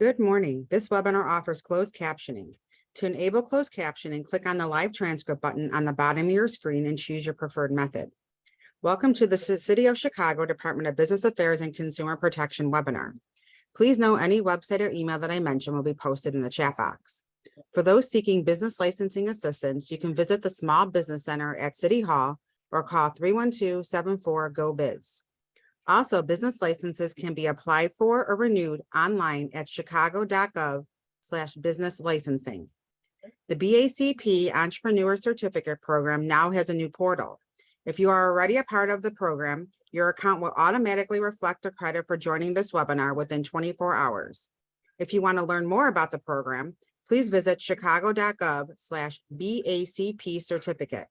Good morning. This webinar offers closed captioning. To enable closed captioning, click on the live transcript button on the bottom of your screen and choose your preferred method. Welcome to the City of Chicago Department of Business Affairs and Consumer Protection webinar. Please note any website or email that I mention will be posted in the chat box. For those seeking business licensing assistance, you can visit the Small Business Center at City Hall or call 312-74-GO-BIZ. Also, business licenses can be applied for or renewed online at chicago.gov/business licensing. The BACP Entrepreneur Certificate Program now has a new portal. If you are already a part of the program, your account will automatically reflect a credit for joining this webinar within 24 hours. If you want to learn more about the program, please visit chicago.gov/BACP certificate.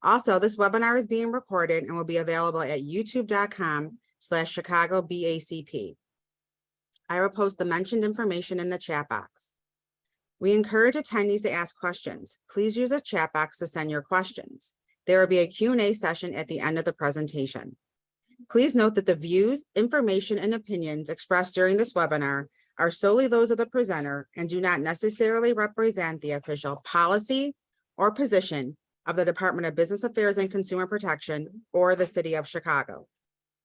Also, this webinar is being recorded and will be available at youtube.com/ChicagoBACP. I will post the mentioned information in the chat box. We encourage attendees to ask questions. Please use the chat box to send your questions. There will be a Q&A session at the end of the presentation. Please note that the views, information, and opinions expressed during this webinar are solely those of the presenter and do not necessarily represent the official policy or position of the Department of Business Affairs and Consumer Protection or the City of Chicago.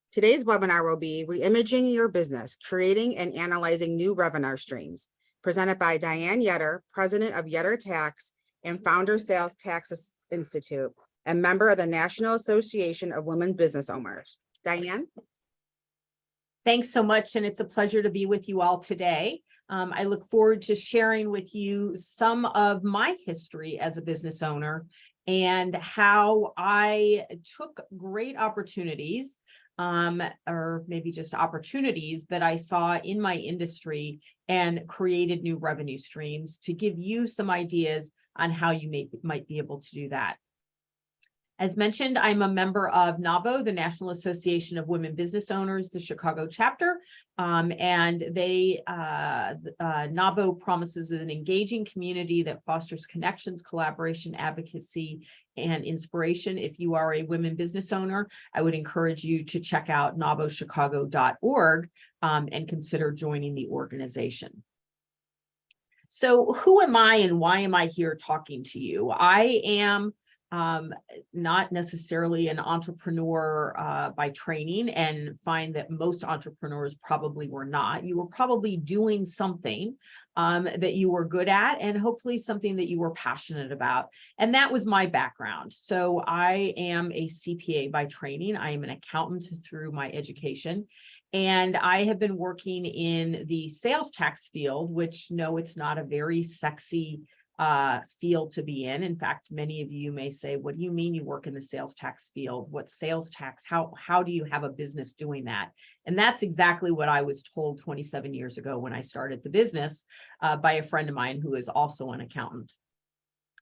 Today's webinar will be Reimagining Your Business, Creating and Analyzing New Revenue Streams, presented by Diane Yetter, President of Yetter Tax and founder Sales Tax Institute, and member of the National Association of Women Business Owners. Diane? Thanks so much, and it's a pleasure to be with you all today. I look forward to sharing with you some of my history as a business owner and how I took great opportunities, or maybe just opportunities that I saw in my industry and created new revenue streams to give you some ideas on how you might be able to do that. As mentioned, I'm a member of NAWBO, the National Association of Women Business Owners, the Chicago chapter, and NAWBO promises an engaging community that fosters connections, collaboration, advocacy, and inspiration. If you are a women business owner, I would encourage you to check out NAWBOchicago.org and consider joining the organization. So who am I and why am I here talking to you? I am not necessarily an entrepreneur by training, and find that most entrepreneurs probably were not. You were probably doing something that you were good at, and hopefully something that you were passionate about. And that was my background. So I am a CPA by training. I am an accountant through my education. And I have been working in the sales tax field, which, no, it's not a very sexy field to be in. In fact, many of you may say, what do you mean you work in the sales tax field? What sales tax? How do you have a business doing that? And that's exactly what I was told 27 years ago when I started the business by a friend of mine who is also an accountant.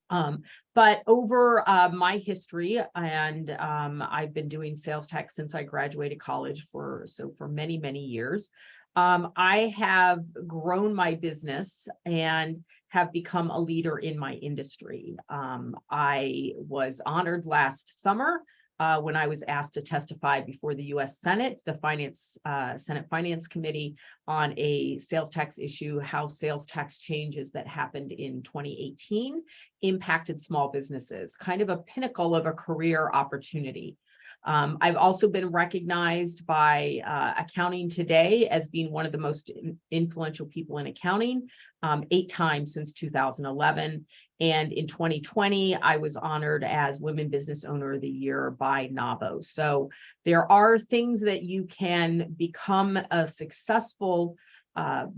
But over my history, and I've been doing sales tax since I graduated college for many, many years. I have grown my business and have become a leader in my industry. I was honored last summer when I was asked to testify before the U.S. Senate, the Senate Finance Committee, on a sales tax issue, how sales tax changes that happened in 2018 impacted small businesses, kind of a pinnacle of a career opportunity. I've also been recognized by Accounting Today as being one of the most influential people in accounting 8 times since 2011. And in 2020, I was honored as Women Business Owner of the Year by NAWBO. So there are things that you can become a successful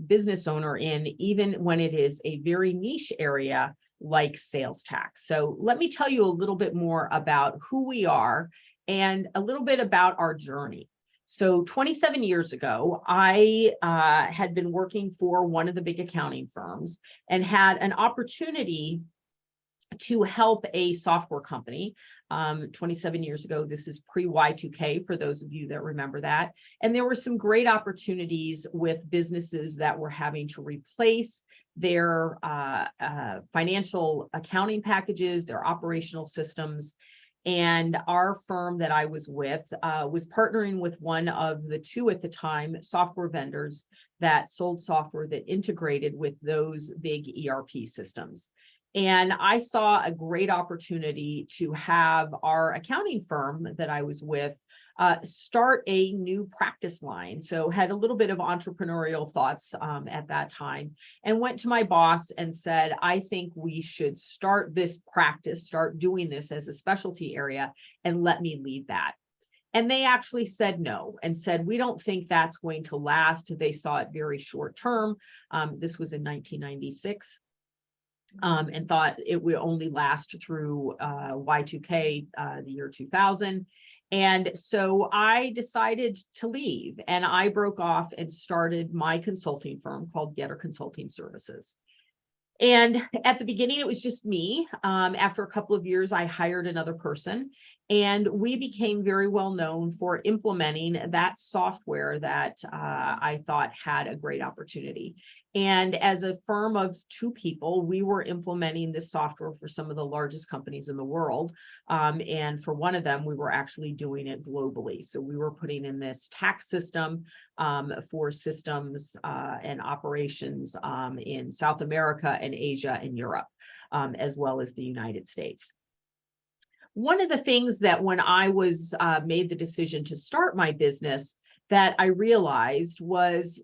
business owner in, even when it is a very niche area like sales tax. So let me tell you a little bit more about who we are and a little bit about our journey. So 27 years ago, I had been working for one of the big accounting firms and had an opportunity to help a software company. 27 years ago, this is pre-Y2K for those of you that remember that. And there were some great opportunities with businesses that were having to replace their financial accounting packages, their operational systems. And our firm that I was with was partnering with one of the two at the time software vendors that sold software that integrated with those big ERP systems. And I saw a great opportunity to have our accounting firm that I was with start a new practice line. So had a little bit of entrepreneurial thoughts at that time, and went to my boss and said, I think we should start this practice, start doing this as a specialty area, and let me lead that. And they actually said no and said, we don't think that's going to last. They saw it very short term. This was in 1996. And thought it would only last through Y2K, the year 2000. And so I decided to leave, and I broke off and started my consulting firm called Getter Consulting Services. And at the beginning, it was just me. After a couple of years, I hired another person, and we became very well known for implementing that software that I thought had a great opportunity. And as a firm of two people, we were implementing this software for some of the largest companies in the world. And for one of them, we were actually doing it globally. So we were putting in this tax system for systems and operations in South America and Asia and Europe, as well as the United States. One of the things that when I was made the decision to start my business that I realized was,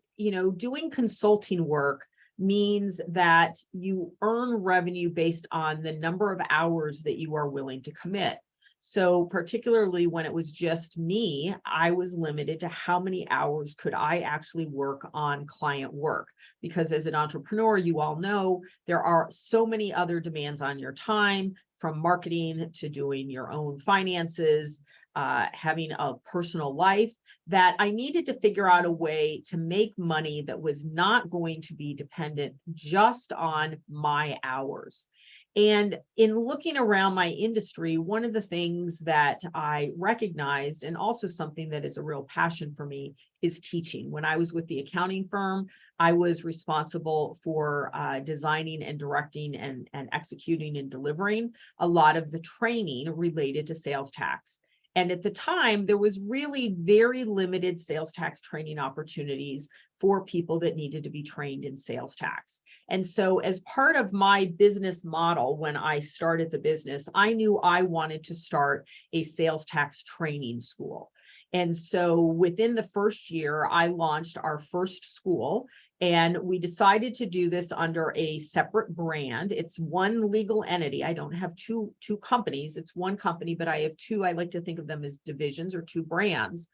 doing consulting work means that you earn revenue based on the number of hours that you are willing to commit. So particularly when it was just me, I was limited to how many hours could I actually work on client work. Because as an entrepreneur, you all know there are so many other demands on your time, from marketing to doing your own finances, having a personal life, that I needed to figure out a way to make money that was not going to be dependent just on my hours. And in looking around my industry, one of the things that I recognized, and also something that is a real passion for me, is teaching. When I was with the accounting firm, I was responsible for designing and directing and executing and delivering a lot of the training related to sales tax. And at the time, there was really very limited sales tax training opportunities for people that needed to be trained in sales tax. And so as part of my business model, when I started the business, I knew I wanted to start a sales tax training school. And so within the first year, I launched our first school, and we decided to do this under a separate brand. It's one legal entity. I don't have two companies. It's one company, but I have two. I like to think of them as divisions or two brands.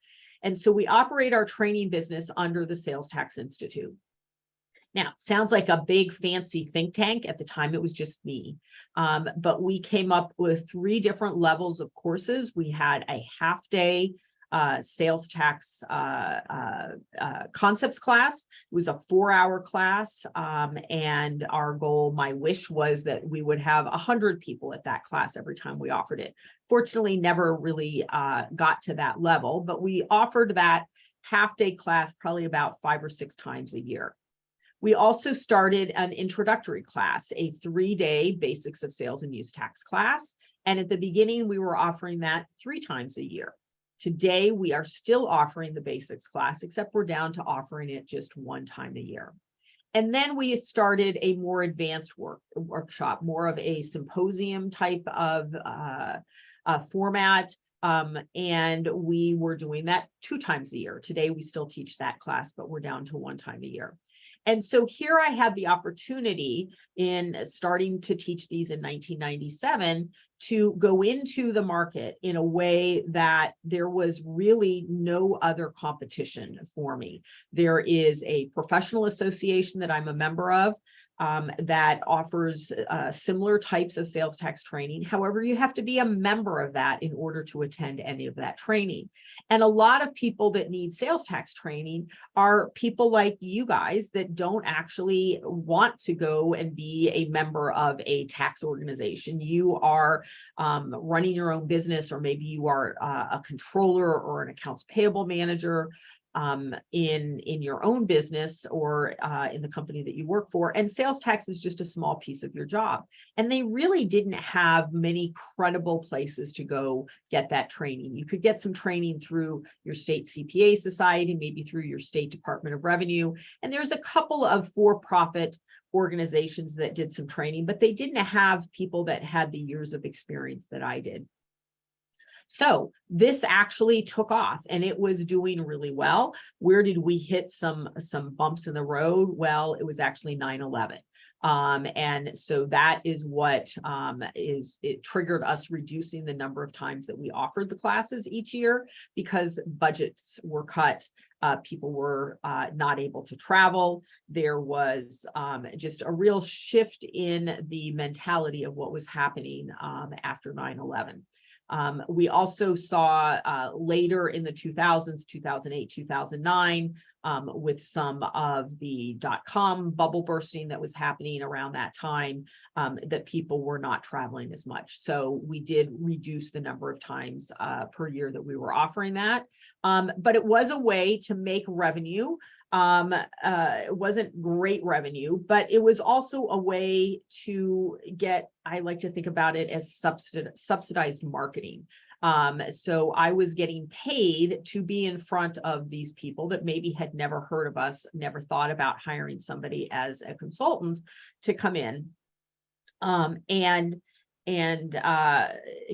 And so we operate our training business under the Sales Tax Institute. Now, sounds like a big fancy think tank. At the time, it was just me. But we came up with 3 different levels of courses. We had a half-day sales tax concepts class. It was a 4-hour class. And our goal, my wish, was that we would have 100 people at that class every time we offered it. Fortunately, never really got to that level, but we offered that half-day class probably about 5 or 6 times a year. We also started an introductory class, a 3-day basics of sales and use tax class. And at the beginning, we were offering that 3 times a year. Today, we are still offering the basics class, except we're down to offering it just 1 time a year. And then we started a more advanced workshop, more of a symposium type of format. And we were doing that 2 times a year. Today, we still teach that class, but we're down to 1 time a year. And so here I had the opportunity, in starting to teach these in 1997, to go into the market in a way that there was really no other competition for me. There is a professional association that I'm a member of that offers similar types of sales tax training. However, you have to be a member of that in order to attend any of that training. And a lot of people that need sales tax training are people like you guys that don't actually want to go and be a member of a tax organization. You are running your own business, or maybe you are a controller or an accounts payable manager. in your own business or in the company that you work for. And sales tax is just a small piece of your job. And they really didn't have many credible places to go get that training. You could get some training through your state CPA society, maybe through your state Department of Revenue. And there's a couple of for-profit organizations that did some training, but they didn't have people that had the years of experience that I did. So this actually took off and it was doing really well. Where did we hit some bumps in the road? Well, it was actually 9/11. And so that is what it triggered us reducing the number of times that we offered the classes each year because budgets were cut. People were not able to travel. There was just a real shift in the mentality of what was happening after 9/11. We also saw later in the 2000s, 2008, 2009, with some of the dot-com bubble bursting that was happening around that time, that people were not traveling as much. So we did reduce the number of times per year that we were offering that. But it was a way to make revenue. It wasn't great revenue, but it was also a way to get, I like to think about it as subsidized marketing. So I was getting paid to be in front of these people that maybe had never heard of us, never thought about hiring somebody as a consultant to come in and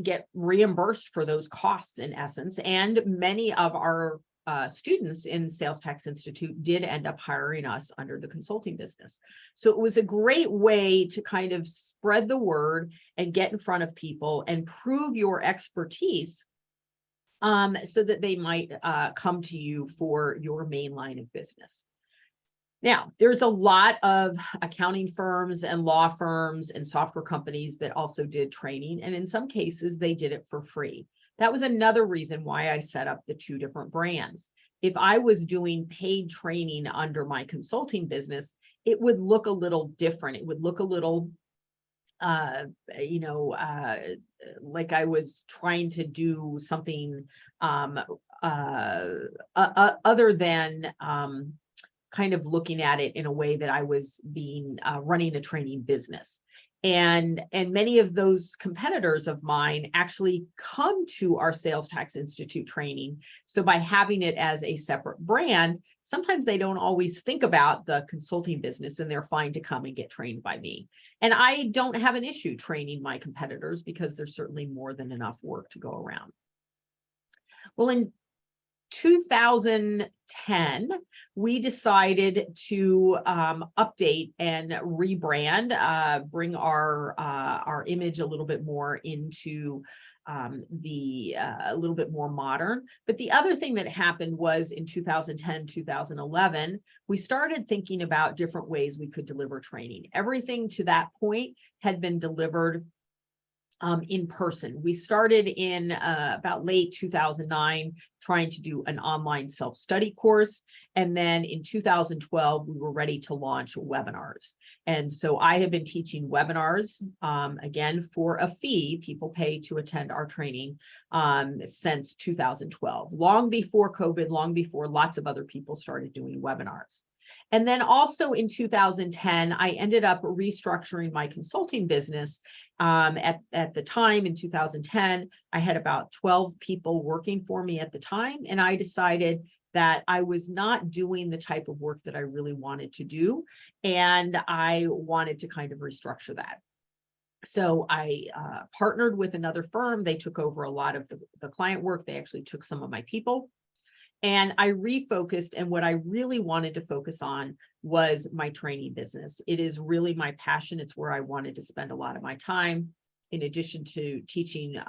get reimbursed for those costs in essence. And many of our students in Sales Tax Institute did end up hiring us under the consulting business. So it was a great way to kind of spread the word and get in front of people and prove your expertise so that they might come to you for your main line of business. Now, there's a lot of accounting firms and law firms and software companies that also did training, and in some cases, they did it for free. That was another reason why I set up the two different brands. If I was doing paid training under my consulting business, it would look a little different. It would look a little, like I was trying to do something other than kind of looking at it in a way that I was running a training business. And many of those competitors of mine actually come to our Sales Tax Institute training. So by having it as a separate brand, sometimes they don't always think about the consulting business and they're fine to come and get trained by me. And I don't have an issue training my competitors because there's certainly more than enough work to go around. Well, in 2010, we decided to update and rebrand, bring our image a little bit more into a little bit more modern. But the other thing that happened was in 2010, 2011, we started thinking about different ways we could deliver training. Everything to that point had been delivered in person. We started in about late 2009, trying to do an online self-study course. And then in 2012, we were ready to launch webinars. And so I have been teaching webinars, again, for a fee. People pay to attend our training since 2012, long before COVID, long before lots of other people started doing webinars. And then also in 2010, I ended up restructuring my consulting business. At the time in 2010, I had about 12 people working for me at the time. And I decided that I was not doing the type of work that I really wanted to do. And I wanted to kind of restructure that. So I partnered with another firm. They took over a lot of the client work. They actually took some of my people. And I refocused, and what I really wanted to focus on was my training business. It is really my passion. It's where I wanted to spend a lot of my time. In addition to teaching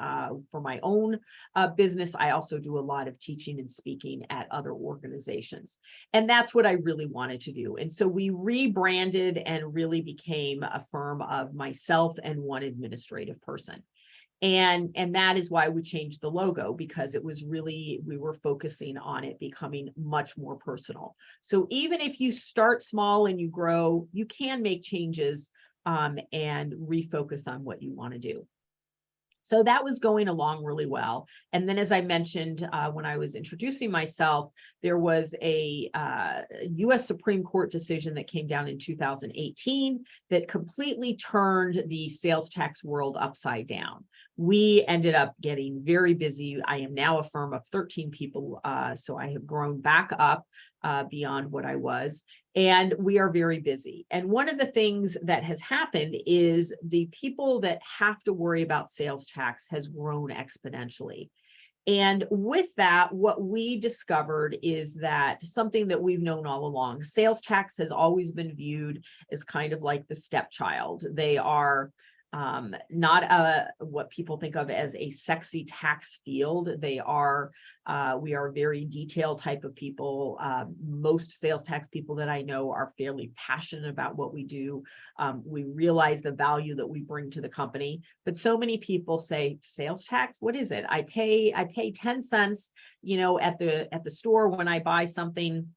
for my own business, I also do a lot of teaching and speaking at other organizations. And that's what I really wanted to do. And so we rebranded and really became a firm of myself and one administrative person. And that is why we changed the logo, because it was really, we were focusing on it becoming much more personal. So even if you start small and you grow, you can make changes and refocus on what you want to do. So that was going along really well. And then, as I mentioned, when I was introducing myself, there was a US Supreme Court decision that came down in 2018 that completely turned the sales tax world upside down. We ended up getting very busy. I am now a firm of 13 people, so I have grown back up beyond what I was. And we are very busy. And one of the things that has happened is the people that have to worry about sales tax has grown exponentially. And with that, what we discovered is that something that we've known all along, sales tax has always been viewed as kind of like the stepchild. They are not what people think of as a sexy tax field. They are, we are very detailed type of people. Most sales tax people that I know are fairly passionate about what we do. We realize the value that we bring to the company, but so many people say, sales tax, what is it? I pay 10 cents, at the store when I buy something.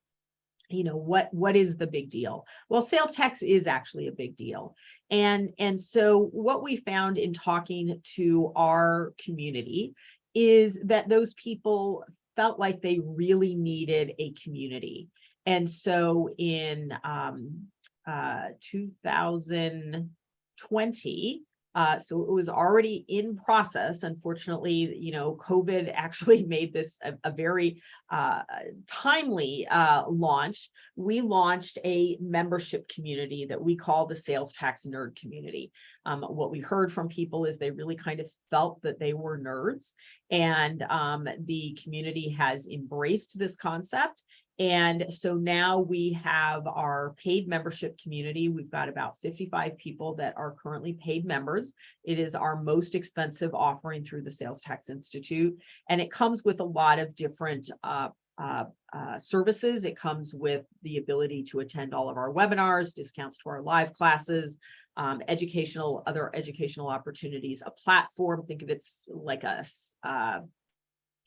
What is the big deal? Well, sales tax is actually a big deal. And so what we found in talking to our community is that those people felt like they really needed a community. And so in 2020, so it was already in process. Unfortunately, COVID actually made this a very timely launch. We launched a membership community that we call the Sales Tax Nerd Community. What we heard from people is they really kind of felt that they were nerds, and the community has embraced this concept. And so now we have our paid membership community. We've got about 55 people that are currently paid members. It is our most expensive offering through the Sales Tax Institute. And it comes with a lot of different services. It comes with the ability to attend all of our webinars, discounts to our live classes, other educational opportunities, a platform. Think of it like a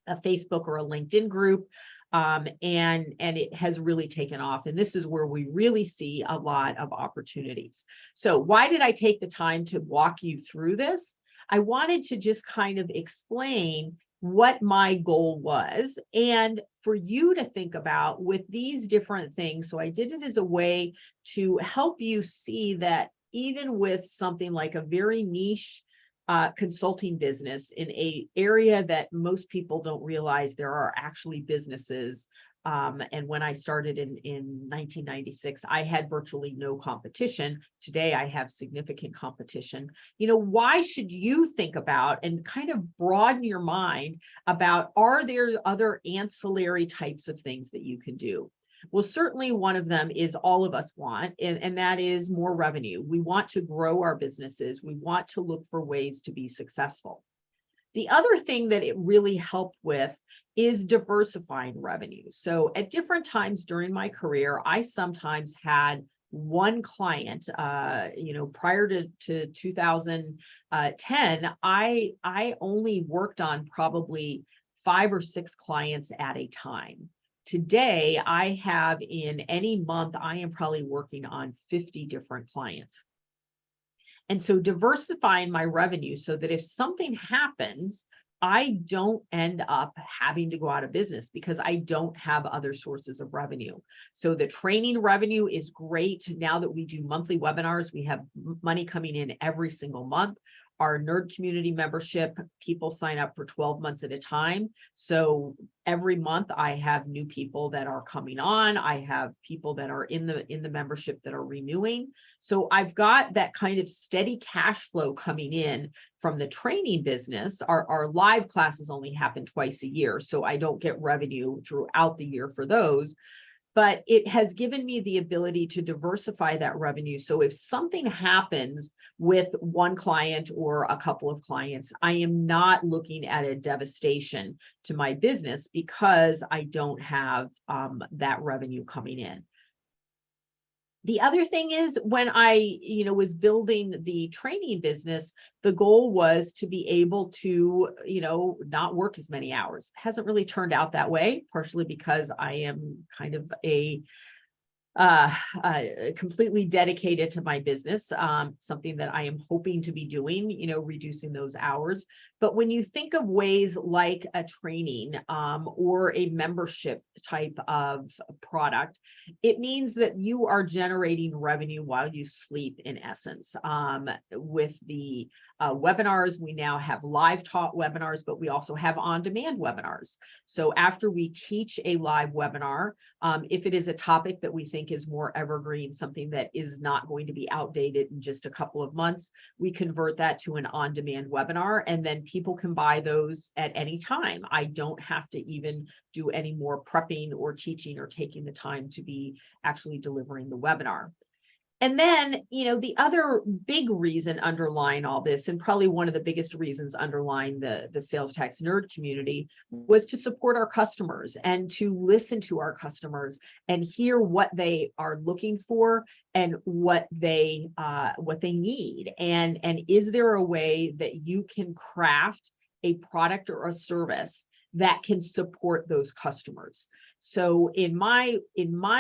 Facebook or a LinkedIn group. And it has really taken off. And this is where we really see a lot of opportunities. So why did I take the time to walk you through this? I wanted to just kind of explain what my goal was and for you to think about with these different things. So I did it as a way to help you see that even with something like a very niche consulting business in an area that most people don't realize there are actually businesses. And when I started in 1996, I had virtually no competition. Today, I have significant competition. Why should you think about and kind of broaden your mind about, are there other ancillary types of things that you can do? Well, certainly one of them is all of us want, and that is more revenue. We want to grow our businesses. We want to look for ways to be successful. The other thing that it really helped with is diversifying revenue. So at different times during my career, I sometimes had one client, prior to 2010, I only worked on probably 5 or 6 clients at a time. Today, I have in any month, I am probably working on 50 different clients. And so diversifying my revenue so that if something happens, I don't end up having to go out of business because I don't have other sources of revenue. So the training revenue is great. Now that we do monthly webinars, we have money coming in every single month. Our nerd community membership, people sign up for 12 months at a time. So every month I have new people that are coming on. I have people that are in the membership that are renewing. So I've got that kind of steady cash flow coming in from the training business. Our live classes only happen twice a year, so I don't get revenue throughout the year for those. But it has given me the ability to diversify that revenue. So if something happens with one client or a couple of clients, I am not looking at a devastation to my business because I don't have that revenue coming in. The other thing is when I, was building the training business, the goal was to be able to, not work as many hours. It hasn't really turned out that way, partially because I am kind of a completely dedicated to my business, something that I am hoping to be doing, reducing those hours. But when you think of ways like a training or a membership type of product, it means that you are generating revenue while you sleep, in essence. With the webinars, we now have live taught webinars, but we also have on-demand webinars. So after we teach a live webinar, if it is a topic that we think is more evergreen, something that is not going to be outdated in just a couple of months, we convert that to an on-demand webinar, and then people can buy those at any time. I don't have to even do any more prepping or teaching or taking the time to be actually delivering the webinar. And then, the other big reason underlying all this, and probably one of the biggest reasons underlying the sales tax nerd community, was to support our customers and to listen to our customers and hear what they are looking for and what they need. And is there a way that you can craft a product or a service that can support those customers? So in my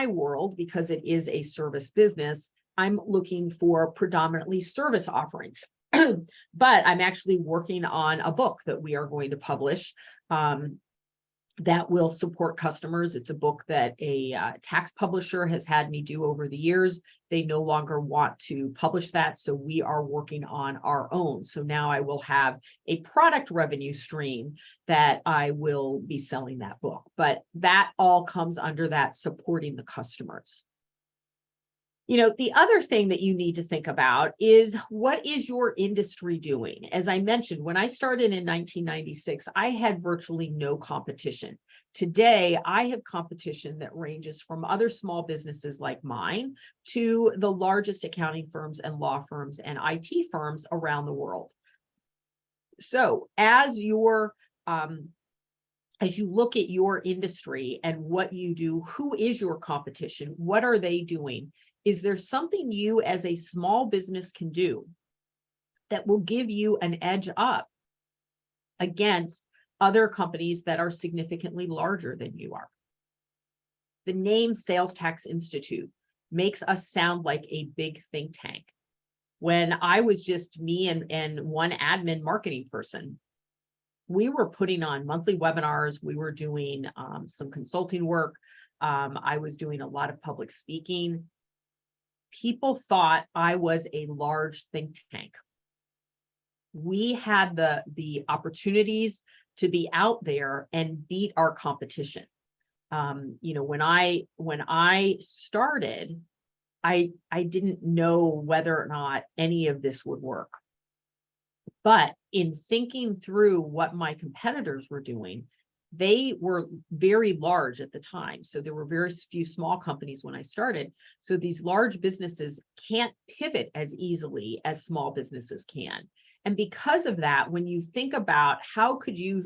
world, because it is a service business, I'm looking for predominantly service offerings, but I'm actually working on a book that we are going to publish that will support customers. It's a book that a tax publisher has had me do over the years. They no longer want to publish that, so we are working on our own. So now I will have a product revenue stream that I will be selling that book, but that all comes under that supporting the customers. The other thing that you need to think about is, what is your industry doing? As I mentioned, when I started in 1996, I had virtually no competition. Today, I have competition that ranges from other small businesses like mine to the largest accounting firms and law firms and IT firms around the world. So as you look at your industry and what you do, who is your competition? What are they doing? Is there something you as a small business can do that will give you an edge up against other companies that are significantly larger than you are? The name Sales Tax Institute makes us sound like a big think tank. When I was just me and one admin marketing person, we were putting on monthly webinars. We were doing some consulting work. I was doing a lot of public speaking. People thought I was a large think tank. We had the opportunities to be out there and beat our competition. When I started, I didn't know whether or not any of this would work. But in thinking through what my competitors were doing, they were very large at the time. So there were very few small companies when I started. So these large businesses can't pivot as easily as small businesses can. And because of that, when you think about how could you,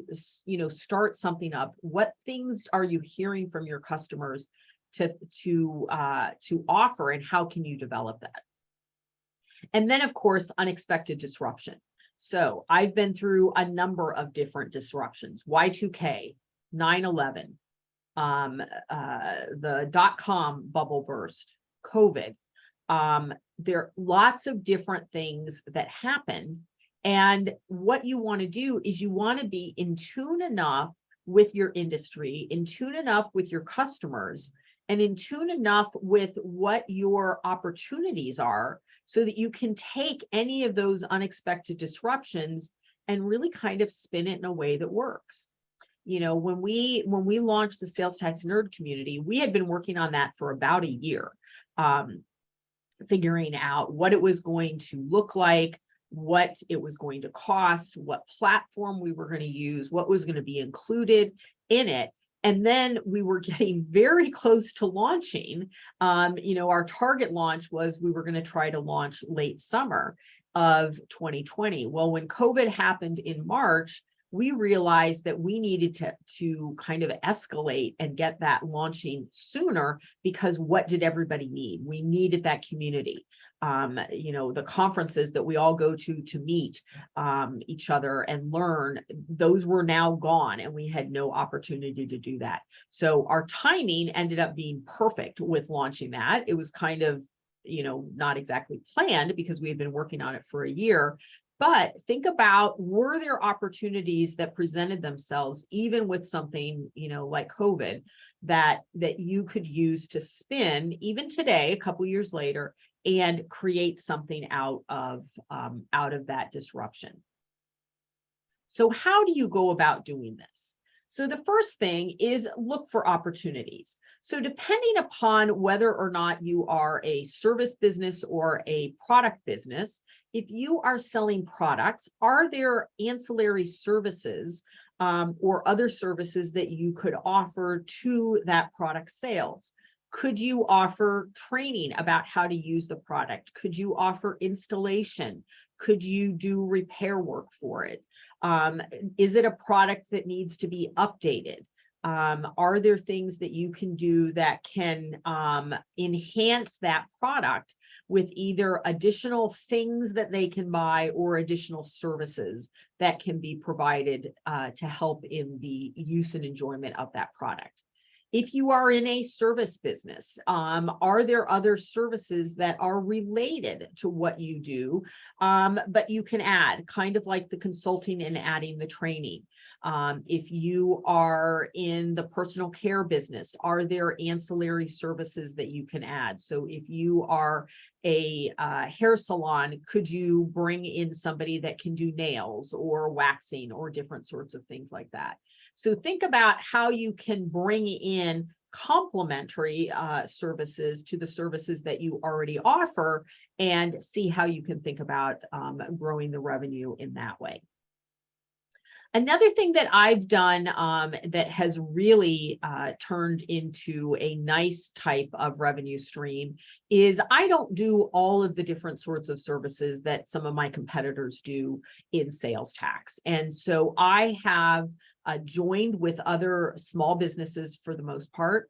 start something up, what things are you hearing from your customers to offer, and how can you develop that? And then, of course, unexpected disruption. So I've been through a number of different disruptions: Y2K, 9/11, the dot-com bubble burst, COVID. There are lots of different things that happen. And what you want to do is you want to be in tune enough with your industry, in tune enough with your customers, and in tune enough with what your opportunities are, so that you can take any of those unexpected disruptions and really kind of spin it in a way that works. When we launched the Sales Tax Nerd community, we had been working on that for about a year, figuring out what it was going to look like, what it was going to cost, what platform we were going to use, what was going to be included in it. And then we were getting very close to launching. Our target launch was we were going to try to launch late summer of 2020. Well, when COVID happened in March, we realized that we needed to kind of escalate and get that launching sooner, because what did everybody need? We needed that community. The conferences that we all go to meet each other and learn, those were now gone, and we had no opportunity to do that. So our timing ended up being perfect with launching that. It was kind of, not exactly planned, because we had been working on it for a year. But think about, were there opportunities that presented themselves, even with something, like COVID, that you could use to spin, even today, a couple years later, and create something out of that disruption? So how do you go about doing this? So the first thing is look for opportunities. So depending upon whether or not you are a service business or a product business, if you are selling products, are there ancillary services or other services that you could offer to that product sales? Could you offer training about how to use the product? Could you offer installation? Could you do repair work for it? Is it a product that needs to be updated? Are there things that you can do that can enhance that product with either additional things that they can buy or additional services that can be provided to help in the use and enjoyment of that product? If you are in a service business, are there other services that are related to what you do, but you can add, kind of like the consulting and adding the training? If you are in the personal care business, are there ancillary services that you can add? So if you are a hair salon, could you bring in somebody that can do nails or waxing or different sorts of things like that? So think about how you can bring in complementary services to the services that you already offer, and see how you can think about growing the revenue in that way. Another thing that I've done that has really turned into a nice type of revenue stream is I don't do all of the different sorts of services that some of my competitors do in sales tax. And so I have joined with other small businesses for the most part,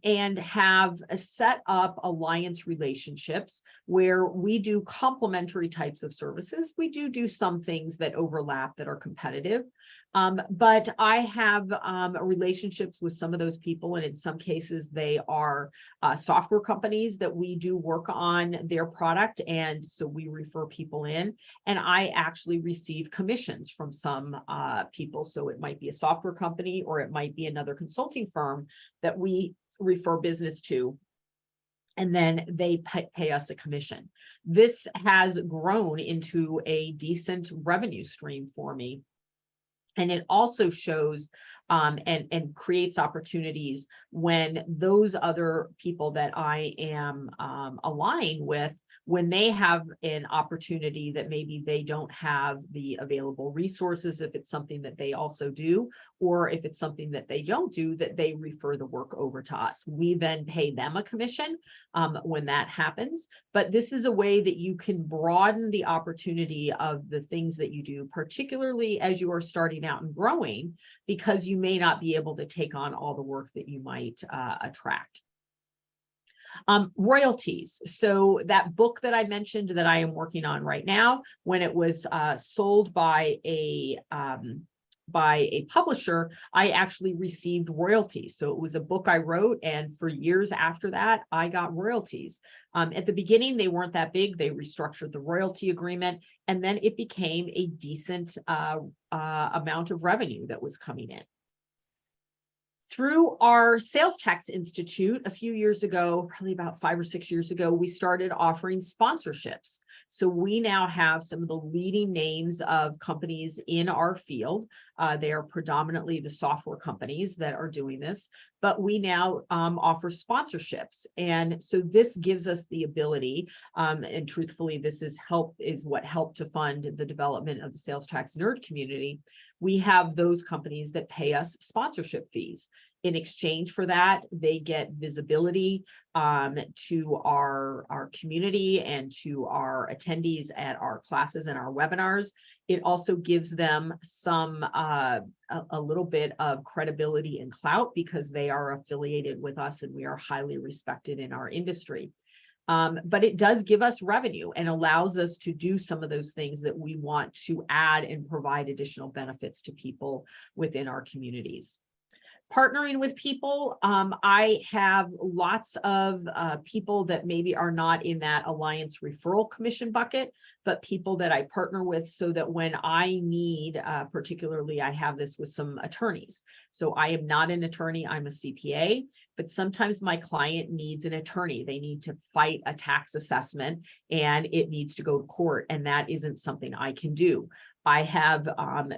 and have set up alliance relationships where we do complementary types of services. We do some things that overlap that are competitive, but I have relationships with some of those people, and in some cases they are software companies that we do work on their product, and so we refer people in, and I actually receive commissions from some people. So it might be a software company, or it might be another consulting firm that we refer business to, and then they pay us a commission. This has grown into a decent revenue stream for me. And it also shows and creates opportunities when those other people that I am aligned with, when they have an opportunity that maybe they don't have the available resources, if it's something that they also do, or if it's something that they don't do, that they refer the work over to us. We then pay them a commission when that happens. But this is a way that you can broaden the opportunity of the things that you do, particularly as you are starting out and growing, because you may not be able to take on all the work that you might attract. Royalties. So that book that I mentioned that I am working on right now, when it was sold by a publisher, I actually received royalties. So it was a book I wrote, and for years after that, I got royalties. At the beginning, they weren't that big. They restructured the royalty agreement, and then it became a decent amount of revenue that was coming in. Through our Sales Tax Institute a few years ago, probably about 5 or 6 years ago, we started offering sponsorships. So we now have some of the leading names of companies in our field. They are predominantly the software companies that are doing this, but we now offer sponsorships. And so this gives us the ability, and truthfully, this is what helped to fund the development of the sales tax nerd community. We have those companies that pay us sponsorship fees. In exchange for that, they get visibility to our community and to our attendees at our classes and our webinars. It also gives them some a little bit of credibility and clout because they are affiliated with us and we are highly respected in our industry. But it does give us revenue and allows us to do some of those things that we want to add and provide additional benefits to people within our communities. Partnering with people, I have lots of people that maybe are not in that Alliance referral commission bucket, but people that I partner with so that when I need, particularly I have this with some attorneys. So I am not an attorney, I'm a CPA, but sometimes my client needs an attorney. They need to fight a tax assessment and it needs to go to court, and that isn't something I can do. I have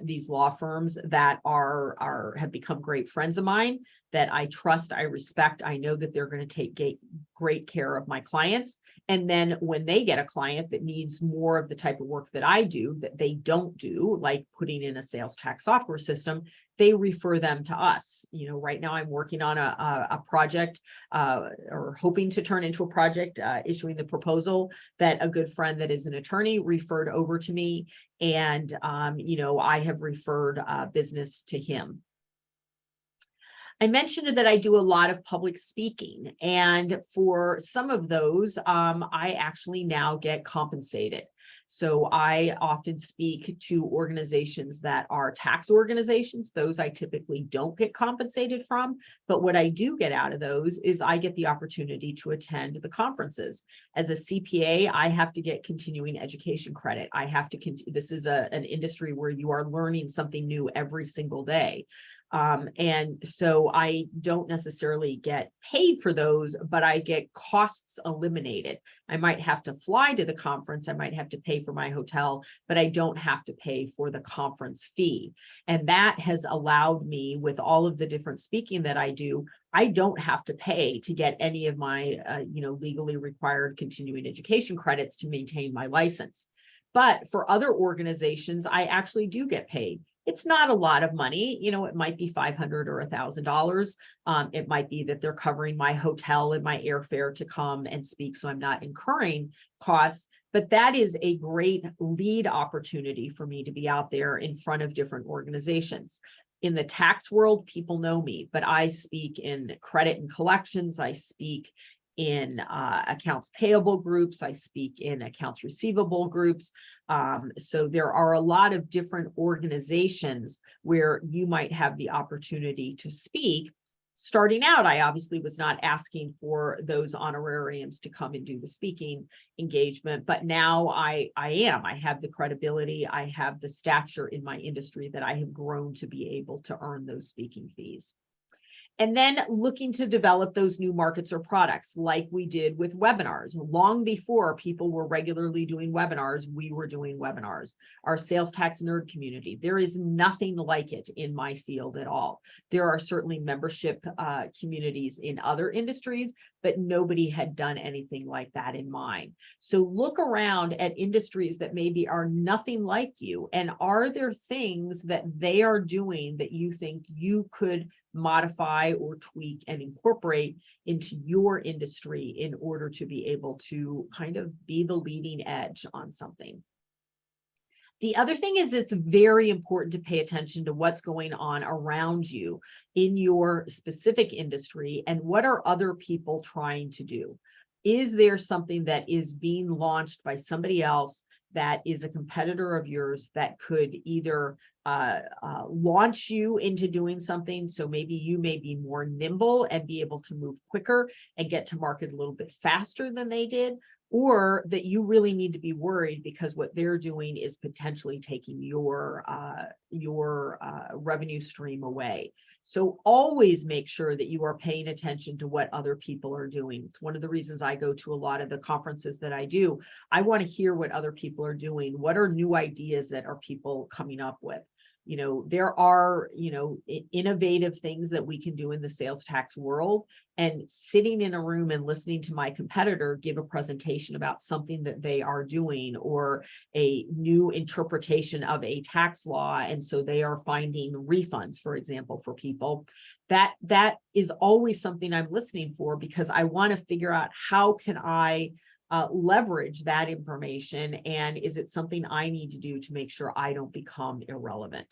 these law firms that have become great friends of mine that I trust, I respect. I know that they're going to take great care of my clients. And then when they get a client that needs more of the type of work that I do, that they don't do, like putting in a sales tax software system, they refer them to us. You know, right now I'm working on a project or hoping to turn into a project, issuing the proposal that a good friend that is an attorney referred over to me. And, you know, I have referred business to him. I mentioned that I do a lot of public speaking, and for some of those, I actually now get compensated. So I often speak to organizations that are tax organizations. Those I typically don't get compensated from, but what I do get out of those is I get the opportunity to attend the conferences. As a CPA, I have to get continuing education credit. I have to, this is an industry where you are learning something new every single day. And so I don't necessarily get paid for those, but I get costs eliminated. I might have to fly to the conference. I might have to pay for my hotel, but I don't have to pay for the conference fee. And that has allowed me, with all of the different speaking that I do, I don't have to pay to get any of my, legally required continuing education credits to maintain my license. But for other organizations, I actually do get paid. It's not a lot of money. You know, it might be $500 or $1,000. It might be that they're covering my hotel and my airfare to come and speak, so I'm not incurring costs. But that is a great lead opportunity for me to be out there in front of different organizations. In the tax world, people know me, but I speak in credit and collections. I speak in accounts payable groups. I speak in accounts receivable groups. So there are a lot of different organizations where you might have the opportunity to speak. Starting out, I obviously was not asking for those honorariums to come and do the speaking engagement, but now I am. I have the credibility, I have the stature in my industry that I have grown to be able to earn those speaking fees. And then looking to develop those new markets or products like we did with webinars. Long before people were regularly doing webinars, we were doing webinars. Our sales tax nerd community, there is nothing like it in my field at all. There are certainly membership communities in other industries, but nobody had done anything like that in mine. So look around at industries that maybe are nothing like you, and are there things that they are doing that you think you could modify or tweak and incorporate into your industry in order to be able to kind of be the leading edge on something. The other thing is, it's very important to pay attention to what's going on around you in your specific industry and what are other people trying to do. Is there something that is being launched by somebody else that is a competitor of yours that could either launch you into doing something, so maybe you may be more nimble and be able to move quicker and get to market a little bit faster than they did, or that you really need to be worried because what they're doing is potentially taking your revenue stream away. So always make sure that you are paying attention to what other people are doing. It's one of the reasons I go to a lot of the conferences that I do. I want to hear what other people are doing. What are new ideas that are people coming up with? There are, innovative things that we can do in the sales tax world, and sitting in a room and listening to my competitor give a presentation about something that they are doing, or a new interpretation of a tax law. And so they are finding refunds, for example, for people. That is always something I'm listening for, because I want to figure out how can I leverage that information, and is it something I need to do to make sure I don't become irrelevant?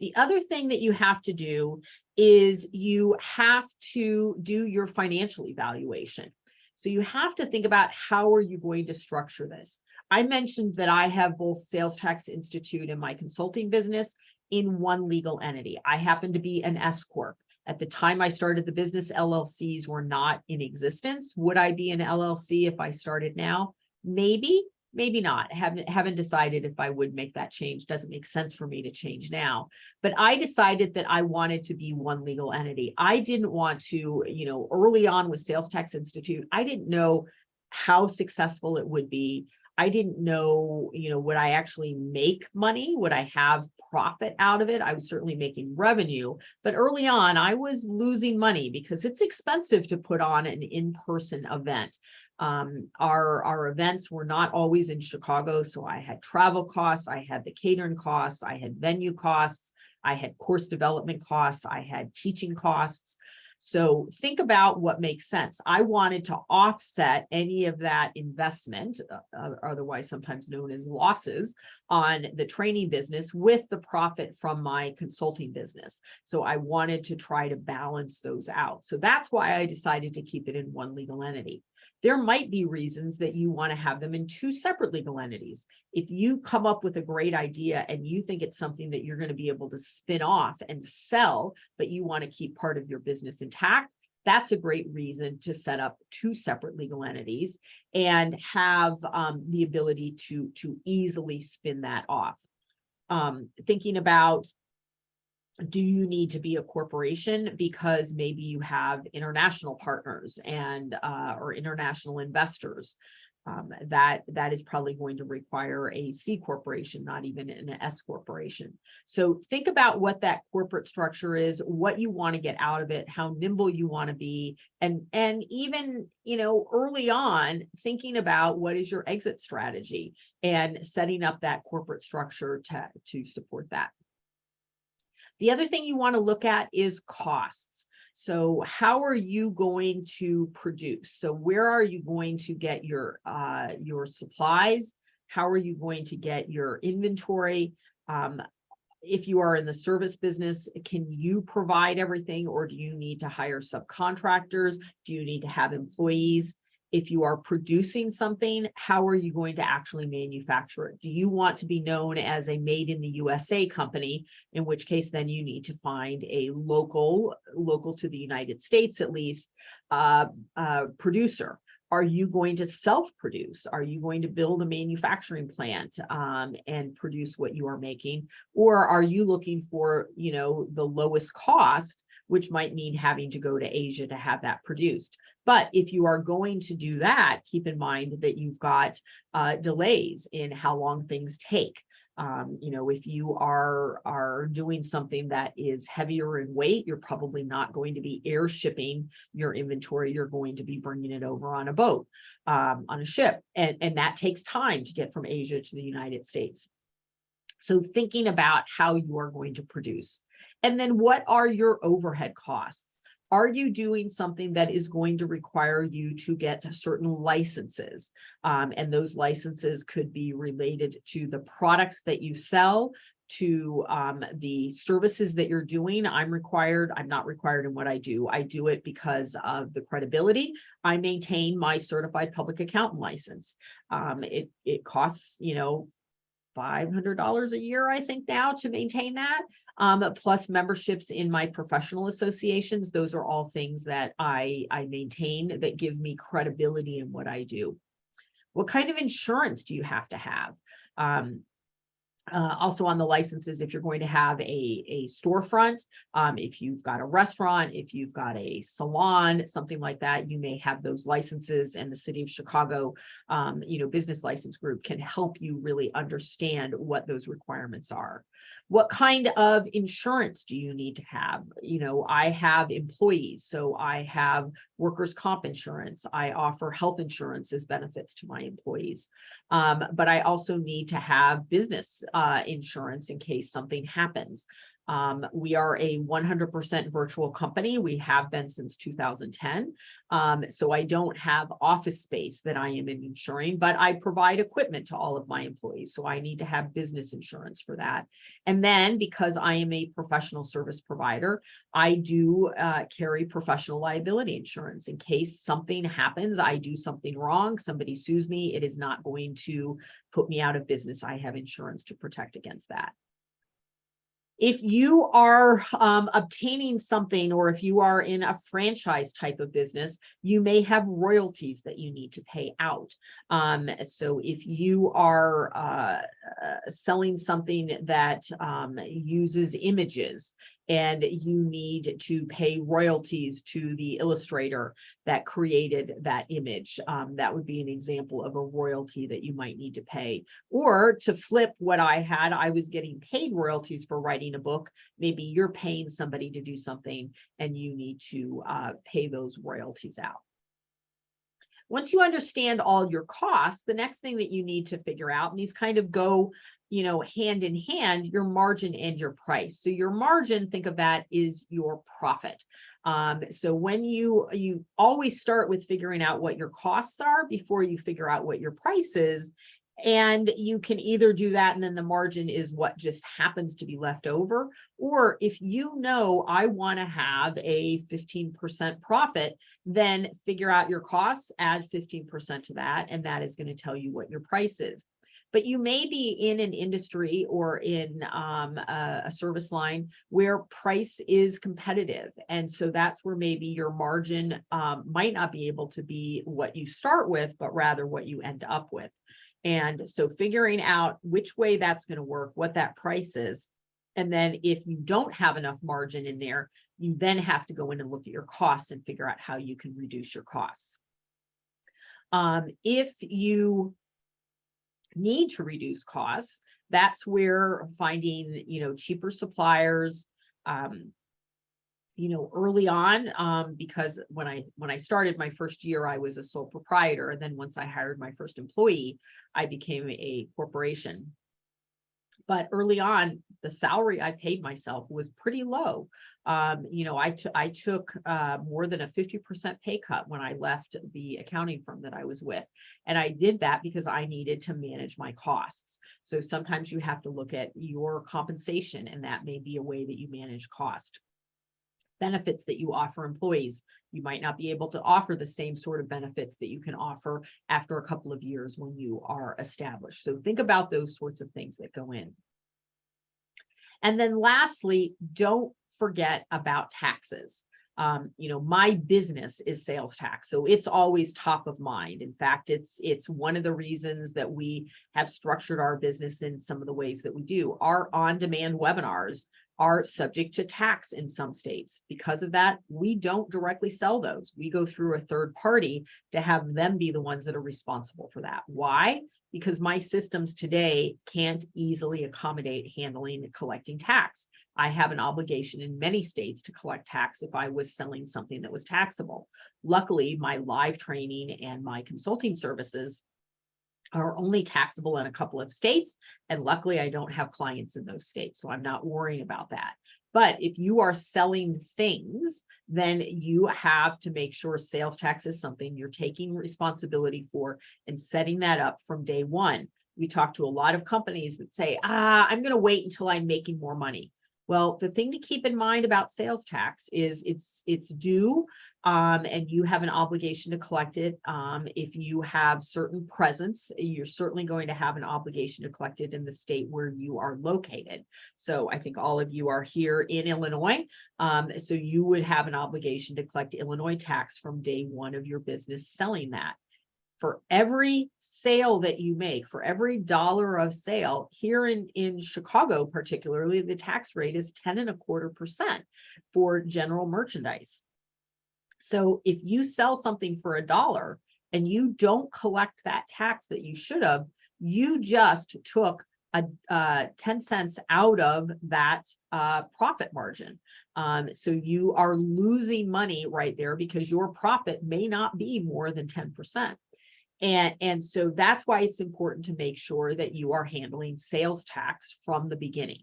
The other thing that you have to do is you have to do your financial evaluation. So you have to think about, how are you going to structure this? I mentioned that I have both Sales Tax Institute and my consulting business in one legal entity. I happen to be an S Corp. At the time I started the business, LLCs were not in existence. Would I be an LLC if I started now? Maybe, maybe not. Haven't decided if I would make that change. Doesn't make sense for me to change now. But I decided that I wanted to be one legal entity. I didn't want to, early on with Sales Tax Institute, I didn't know how successful it would be. I didn't know, would I actually make money? Would I have profit out of it? I was certainly making revenue, but early on I was losing money because it's expensive to put on an in-person event. Our events were not always in Chicago, so I had travel costs, I had the catering costs, I had venue costs, I had course development costs, I had teaching costs. So think about what makes sense. I wanted to offset any of that investment, otherwise sometimes known as losses, on the training business with the profit from my consulting business. So I wanted to try to balance those out. So that's why I decided to keep it in one legal entity. There might be reasons that you want to have them in two separate legal entities. If you come up with a great idea and you think it's something that you're going to be able to spin off and sell, but you want to keep part of your business intact, that's a great reason to set up two separate legal entities and have the ability to easily spin that off. Thinking about, do you need to be a corporation because maybe you have international partners and or international investors? That is probably going to require a C corporation, not even an S corporation. So think about what that corporate structure is, what you want to get out of it, how nimble you want to be, and even early on thinking about what is your exit strategy and setting up that corporate structure to support that. The other thing you want to look at is costs. So how are you going to produce? So where are you going to get your supplies? How are you going to get your inventory? If you are in the service business, can you provide everything, or do you need to hire subcontractors? Do you need to have employees? If you are producing something, how are you going to actually manufacture it? Do you want to be known as a made in the USA company, in which case then you need to find a local to the United States at least, producer? Are you going to self-produce? Are you going to build a manufacturing plant and produce what you are making? Or are you looking for, the lowest cost, which might mean having to go to Asia to have that produced? But if you are going to do that, keep in mind that you've got delays in how long things take. If you are doing something that is heavier in weight, you're probably not going to be air shipping your inventory. You're going to be bringing it over on a boat, on a ship. And that takes time to get from Asia to the United States. So thinking about how you are going to produce. And then what are your overhead costs? Are you doing something that is going to require you to get certain licenses? And those licenses could be related to the products that you sell, to the services that you're doing. I'm not required in what I do. I do it because of the credibility. I maintain my certified public accountant license. It costs, $500 a year, I think now, to maintain that, plus memberships in my professional associations. Those are all things that I maintain that give me credibility in what I do. What kind of insurance do you have to have? Also on the licenses, if you're going to have a storefront, if you've got a restaurant, if you've got a salon, something like that, you may have those licenses, and the City of Chicago, business license group can help you really understand what those requirements are. What kind of insurance do you need to have? I have employees, so I have workers' comp insurance. I offer health insurance as benefits to my employees. But I also need to have business insurance in case something happens. We are a 100% virtual company. We have been since 2010. So I don't have office space that I am insuring, but I provide equipment to all of my employees. So I need to have business insurance for that. And then because I am a professional service provider, I do carry professional liability insurance in case something happens. I do something wrong, somebody sues me, it is not going to put me out of business. I have insurance to protect against that. If you are obtaining something, or if you are in a franchise type of business, you may have royalties that you need to pay out. So if you are selling something that uses images, and you need to pay royalties to the illustrator that created that image, that would be an example of a royalty that you might need to pay. Or to flip what I had, I was getting paid royalties for writing a book. Maybe you're paying somebody to do something and you need to pay those royalties out. Once you understand all your costs, the next thing that you need to figure out, and these kind of go hand in hand, your margin and your price. So your margin, think of that, is your profit. So when you always start with figuring out what your costs are before you figure out what your price is. And you can either do that and then the margin is what just happens to be left over. Or if I want to have a 15% profit, then figure out your costs, add 15% to that, and that is going to tell you what your price is. But you may be in an industry or in a service line where price is competitive. And so that's where maybe your margin might not be able to be what you start with, but rather what you end up with. And so figuring out which way that's going to work, what that price is. And then if you don't have enough margin in there, you then have to go in and look at your costs and figure out how you can reduce your costs. If you need to reduce costs, that's where finding, cheaper suppliers, early on, because when I started my first year, I was a sole proprietor. And then once I hired my first employee, I became a corporation. But early on, the salary I paid myself was pretty low. I took more than a 50% pay cut when I left the accounting firm that I was with. And I did that because I needed to manage my costs. So sometimes you have to look at your compensation, and that may be a way that you manage cost. Benefits that you offer employees, you might not be able to offer the same sort of benefits that you can offer after a couple of years when you are established. So think about those sorts of things that go in. And then lastly, don't forget about taxes. My business is sales tax, so it's always top of mind. In fact, it's one of the reasons that we have structured our business in some of the ways that we do. Our on-demand webinars are subject to tax in some states. Because of that, we don't directly sell those. We go through a third party to have them be the ones that are responsible for that. Why? Because my systems today can't easily accommodate handling and collecting tax. I have an obligation in many states to collect tax if I was selling something that was taxable. Luckily, my live training and my consulting services are only taxable in a couple of states. And luckily, I don't have clients in those states, so I'm not worrying about that. But if you are selling things, then you have to make sure sales tax is something you're taking responsibility for and setting that up from day one. We talk to a lot of companies that say, I'm going to wait until I'm making more money. Well, the thing to keep in mind about sales tax is it's due, and you have an obligation to collect it. If you have certain presence, you're certainly going to have an obligation to collect it in the state where you are located. So I think all of you are here in Illinois. So you would have an obligation to collect Illinois tax from day one of your business selling that. For every sale that you make, for every dollar of sale here in Chicago, particularly, the tax rate is 10.25% for general merchandise. So if you sell something for $1 and you don't collect that tax that you should have, you just took 10 cents out of that profit margin. So you are losing money right there because your profit may not be more than 10%. And so that's why it's important to make sure that you are handling sales tax from the beginning.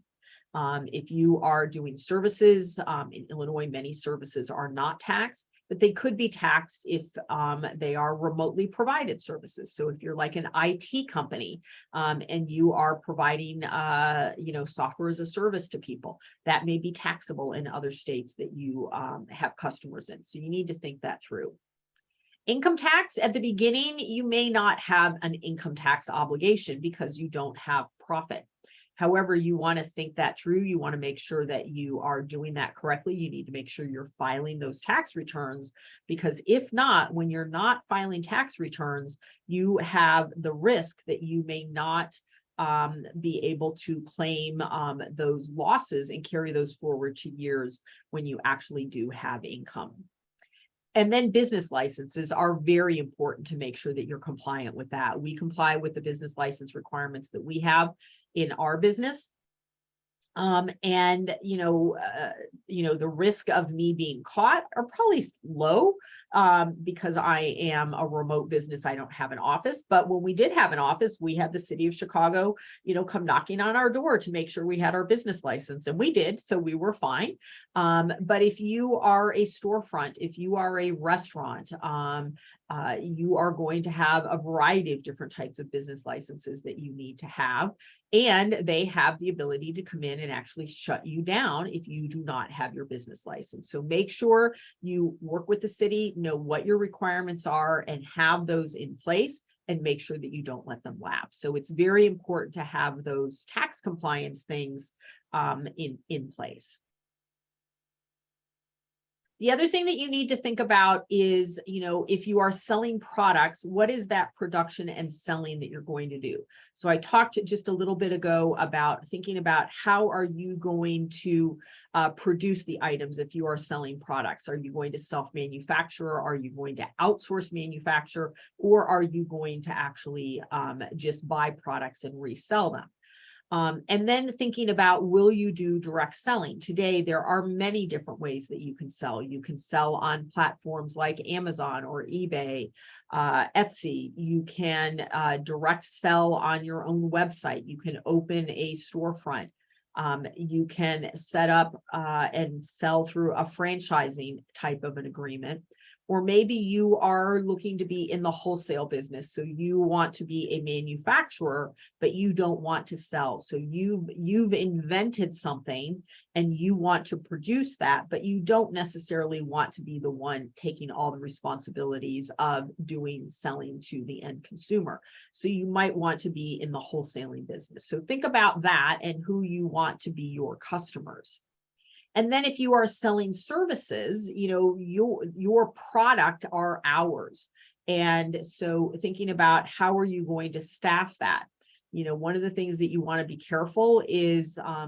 If you are doing services, in Illinois, many services are not taxed, but they could be taxed if they are remotely provided services. So if you're like an IT company and you are providing, software as a service to people, that may be taxable in other states that you have customers in. So you need to think that through. Income tax at the beginning, you may not have an income tax obligation because you don't have profit. However, you want to think that through. You want to make sure that you are doing that correctly. You need to make sure you're filing those tax returns, because if not, when you're not filing tax returns, you have the risk that you may not be able to claim those losses and carry those forward to years when you actually do have income. And then business licenses are very important to make sure that you're compliant with that. We comply with the business license requirements that we have in our business. The risk of me being caught are probably low because I am a remote business. I don't have an office, but when we did have an office, we had the city of Chicago, come knocking on our door to make sure we had our business license, and we did, so we were fine. But if you are a storefront, if you are a restaurant, you are going to have a variety of different types of business licenses that you need to have, and they have the ability to come in and actually shut you down if you do not have your business license. So make sure you work with the city, know what your requirements are, and have those in place, and make sure that you don't let them lapse. So it's very important to have those tax compliance things in place. The other thing that you need to think about is, if you are selling products, what is that production and selling that you're going to do? So I talked just a little bit ago about thinking about how are you going to produce the items if you are selling products. Are you going to self-manufacture? Are you going to outsource manufacture? Or are you going to actually just buy products and resell them? And then thinking about, will you do direct selling? Today, there are many different ways that you can sell. You can sell on platforms like Amazon or eBay, Etsy. You can direct sell on your own website. You can open a storefront. You can set up and sell through a franchising type of an agreement. Or maybe you are looking to be in the wholesale business. So you want to be a manufacturer, but you don't want to sell. So you've invented something and you want to produce that, but you don't necessarily want to be the one taking all the responsibilities of selling to the end consumer. So you might want to be in the wholesaling business. So think about that and who you want to be your customers. And then if you are selling services, your product are hours. And so thinking about how are you going to staff that? One of the things that you want to be careful is, a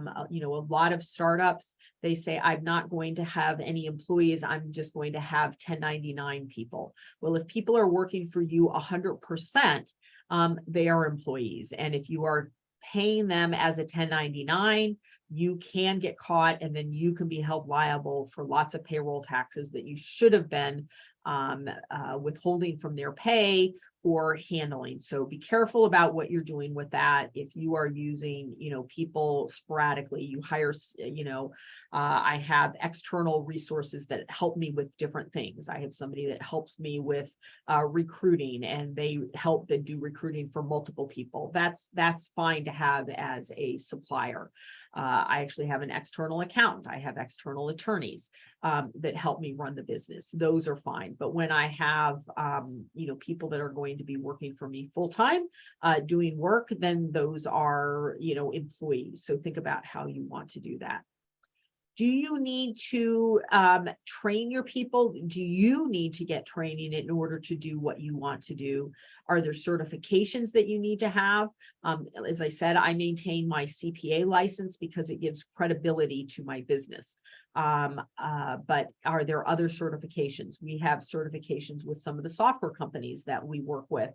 lot of startups, they say, I'm not going to have any employees. I'm just going to have 1099 people. Well, if people are working for you 100%, they are employees. And if you are paying them as a 1099, you can get caught, and then you can be held liable for lots of payroll taxes that you should have been withholding from their pay or handling. So be careful about what you're doing with that. If you are using, people sporadically, you hire, I have external resources that help me with different things. I have somebody that helps me with recruiting, and they help to do recruiting for multiple people. That's fine to have as a supplier. I actually have an external accountant. I have external attorneys that help me run the business. Those are fine. But when I have, people that are going to be working for me full-time, doing work, then those are, employees. So think about how you want to do that. Do you need to train your people? Do you need to get training in order to do what you want to do? Are there certifications that you need to have? As I said, I maintain my CPA license because it gives credibility to my business. But are there other certifications? We have certifications with some of the software companies that we work with,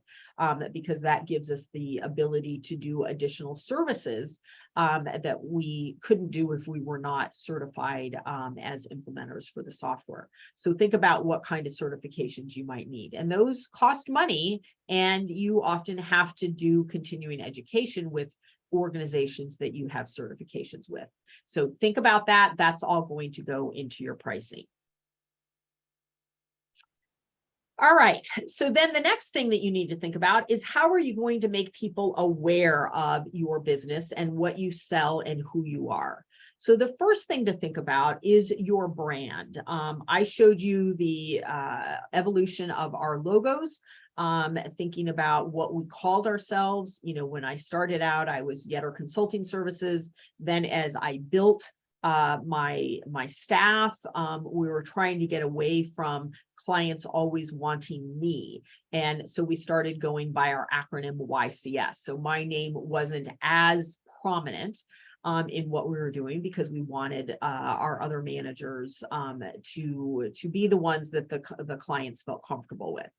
because that gives us the ability to do additional services that we couldn't do if we were not certified as implementers for the software. So think about what kind of certifications you might need. And those cost money, and you often have to do continuing education with organizations that you have certifications with. So think about that. That's all going to go into your pricing. All right, so then the next thing that you need to think about is how are you going to make people aware of your business and what you sell and who you are? So the first thing to think about is your brand. I showed you the evolution of our logos, thinking about what we called ourselves. You know, when I started out, I was Yetter Consulting Services. Then as I built my staff, we were trying to get away from clients always wanting me. And so we started going by our acronym YCS. So my name wasn't as prominent in what we were doing because we wanted our other managers to be the ones that the clients felt comfortable with.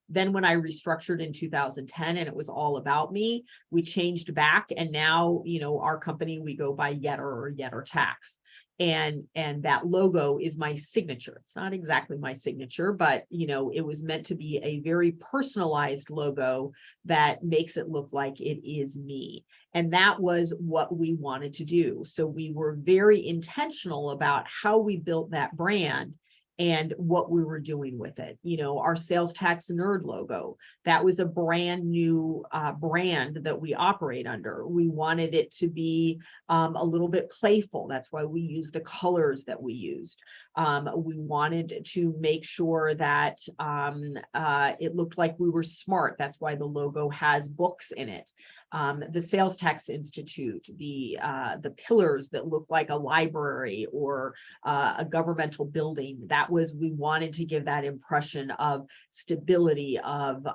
Then when I restructured in 2010 and it was all about me, we changed back, and now, you know, our company, we go by Yetter or Yetter Tax. And that logo is my signature. It's not exactly my signature, but you know, it was meant to be a very personalized logo that makes it look like it is me. And that was what we wanted to do. So we were very intentional about how we built that brand and what we were doing with it. You know, our Sales Tax Nerd logo, that was a brand new brand that we operate under. We wanted it to be a little bit playful. That's why we used the colors that we used. We wanted to make sure that it looked like we were smart. That's why the logo has books in it. The Sales Tax Institute, the pillars that look like a library or a governmental building, that was, we wanted to give that impression of stability, of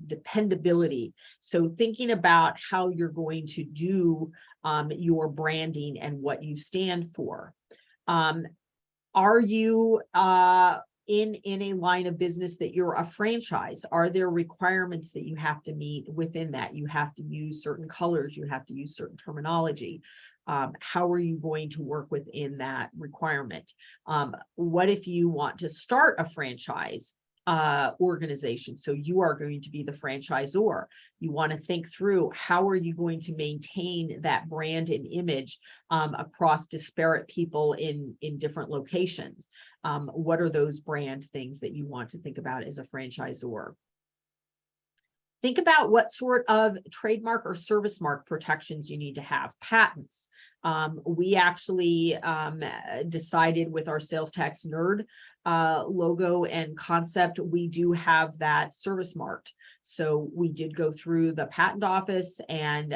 dependability. So thinking about how you're going to do your branding and what you stand for. Are you in a line of business that you're a franchise? Are there requirements that you have to meet within that? You have to use certain colors, you have to use certain terminology. How are you going to work within that requirement? What if you want to start a franchise organization? So you are going to be the franchisor. You want to think through how are you going to maintain that brand and image across disparate people in different locations? What are those brand things that you want to think about as a franchisor? Think about what sort of trademark or service mark protections you need to have. Patents. We actually decided with our Sales Tax Nerd logo and concept, we do have that service marked. So we did go through the patent office and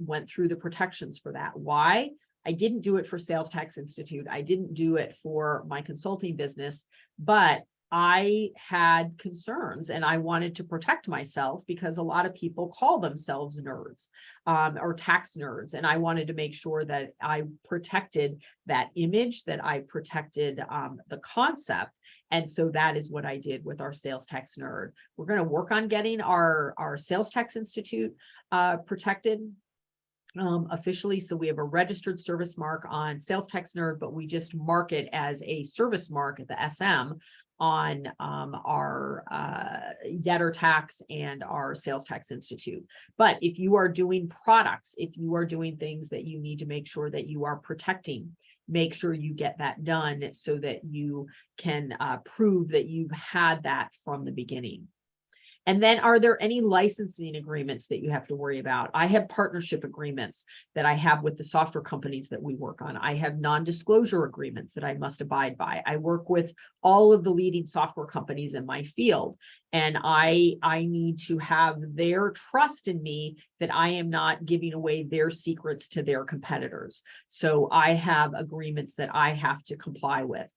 went through the protections for that. Why? I didn't do it for Sales Tax Institute. I didn't do it for my consulting business, but I had concerns and I wanted to protect myself because a lot of people call themselves nerds or tax nerds. And I wanted to make sure that I protected that image, that I protected the concept. And so that is what I did with our Sales Tax Nerd. We're going to work on getting our Sales Tax Institute protected officially. So we have a registered service mark on Sales Tax Nerd, but we just mark it as a service mark at the SM on our Yetter Tax and our Sales Tax Institute. But if you are doing products, if you are doing things that you need to make sure that you are protecting, make sure you get that done so that you can prove that you've had that from the beginning. And then, are there any licensing agreements that you have to worry about? I have partnership agreements that I have with the software companies that we work on. I have non-disclosure agreements that I must abide by. I work with all of the leading software companies in my field, and I need to have their trust in me that I am not giving away their secrets to their competitors. So I have agreements that I have to comply with.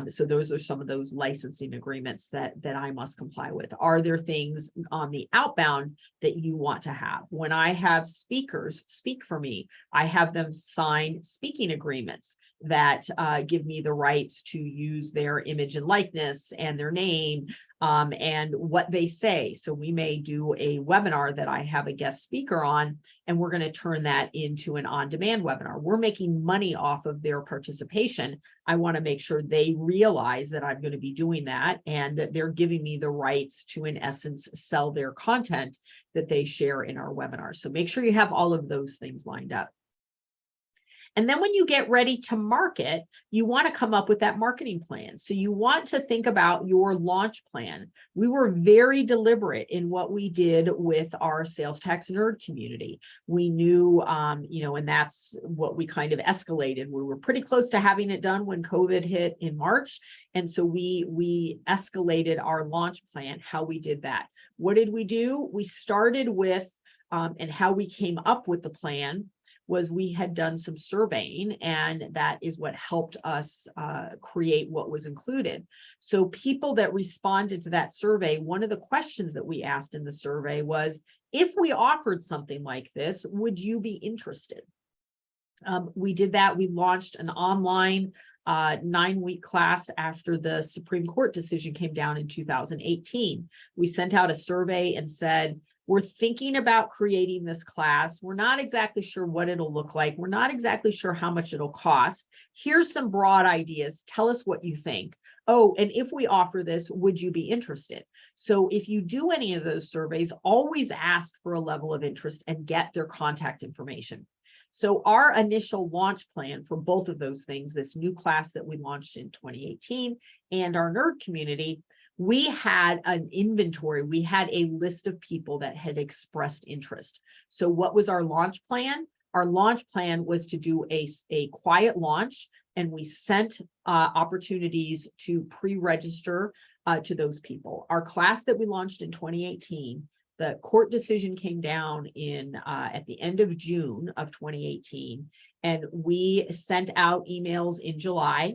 So those are some of those licensing agreements that I must comply with. Are there things on the outbound that you want to have? When I have speakers speak for me, I have them sign speaking agreements that give me the rights to use their image and likeness and their name and what they say. So we may do a webinar that I have a guest speaker on, and we're going to turn that into an on-demand webinar. We're making money off of their participation. I want to make sure they realize that I'm going to be doing that and that they're giving me the rights to, in essence, sell their content that they share in our webinar. So make sure you have all of those things lined up. And then when you get ready to market, you want to come up with that marketing plan. So you want to think about your launch plan. We were very deliberate in what we did with our sales tax nerd community. We knew, and that's what we kind of escalated. We were pretty close to having it done when COVID hit in March. And so we escalated our launch plan, how we did that. What did we do? We started with, and how we came up with the plan was we had done some surveying, and that is what helped us create what was included. So people that responded to that survey, one of the questions that we asked in the survey was, if we offered something like this, would you be interested? We did that. We launched an online 9-week class after the Supreme Court decision came down in 2018. We sent out a survey and said, we're thinking about creating this class. We're not exactly sure what it'll look like. We're not exactly sure how much it'll cost. Here's some broad ideas. Tell us what you think. Oh, and if we offer this, would you be interested? So if you do any of those surveys, always ask for a level of interest and get their contact information. So our initial launch plan for both of those things, this new class that we launched in 2018 and our nerd community, we had an inventory. We had a list of people that had expressed interest. So what was our launch plan? Our launch plan was to do a quiet launch, and we sent opportunities to pre-register to those people. Our class that we launched in 2018, the court decision came down in at the end of June of 2018, and we sent out emails in July.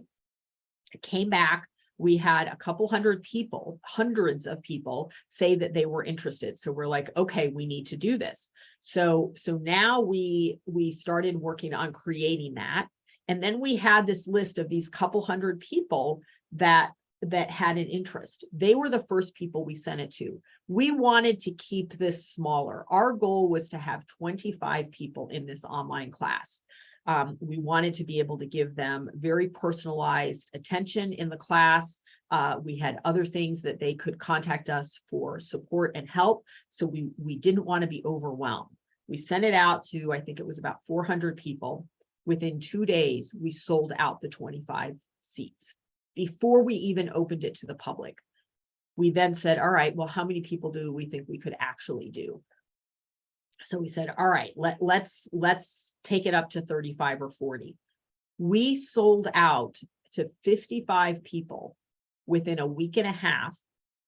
It came back. We had a couple hundred people, hundreds of people say that they were interested. So we're like, okay, we need to do this. So now we started working on creating that. And then we had this list of these couple hundred people that had an interest. They were the first people we sent it to. We wanted to keep this smaller. Our goal was to have 25 people in this online class. We wanted to be able to give them very personalized attention in the class. We had other things that they could contact us for support and help. So we didn't want to be overwhelmed. We sent it out to, I think it was about 400 people. Within 2 days, we sold out the 25 seats before we even opened it to the public. We then said, all right, well, how many people do we think we could actually do? So we said, all right, let's take it up to 35 or 40. We sold out to 55 people within a week and a half.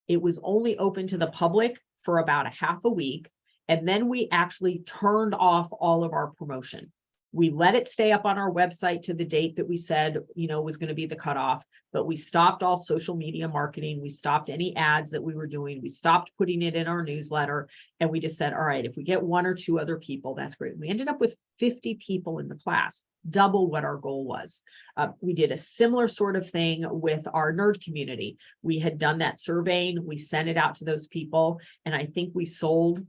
It was only open to the public for about a half a week. And then we actually turned off all of our promotion. We let it stay up on our website to the date that we said, was going to be the cutoff, but we stopped all social media marketing. We stopped any ads that we were doing. We stopped putting it in our newsletter. And we just said, all right, if we get 1 or 2 other people, that's great. We ended up with 50 people in the class, double what our goal was. We did a similar sort of thing with our nerd community. We had done that surveying. We sent it out to those people. And I think we sold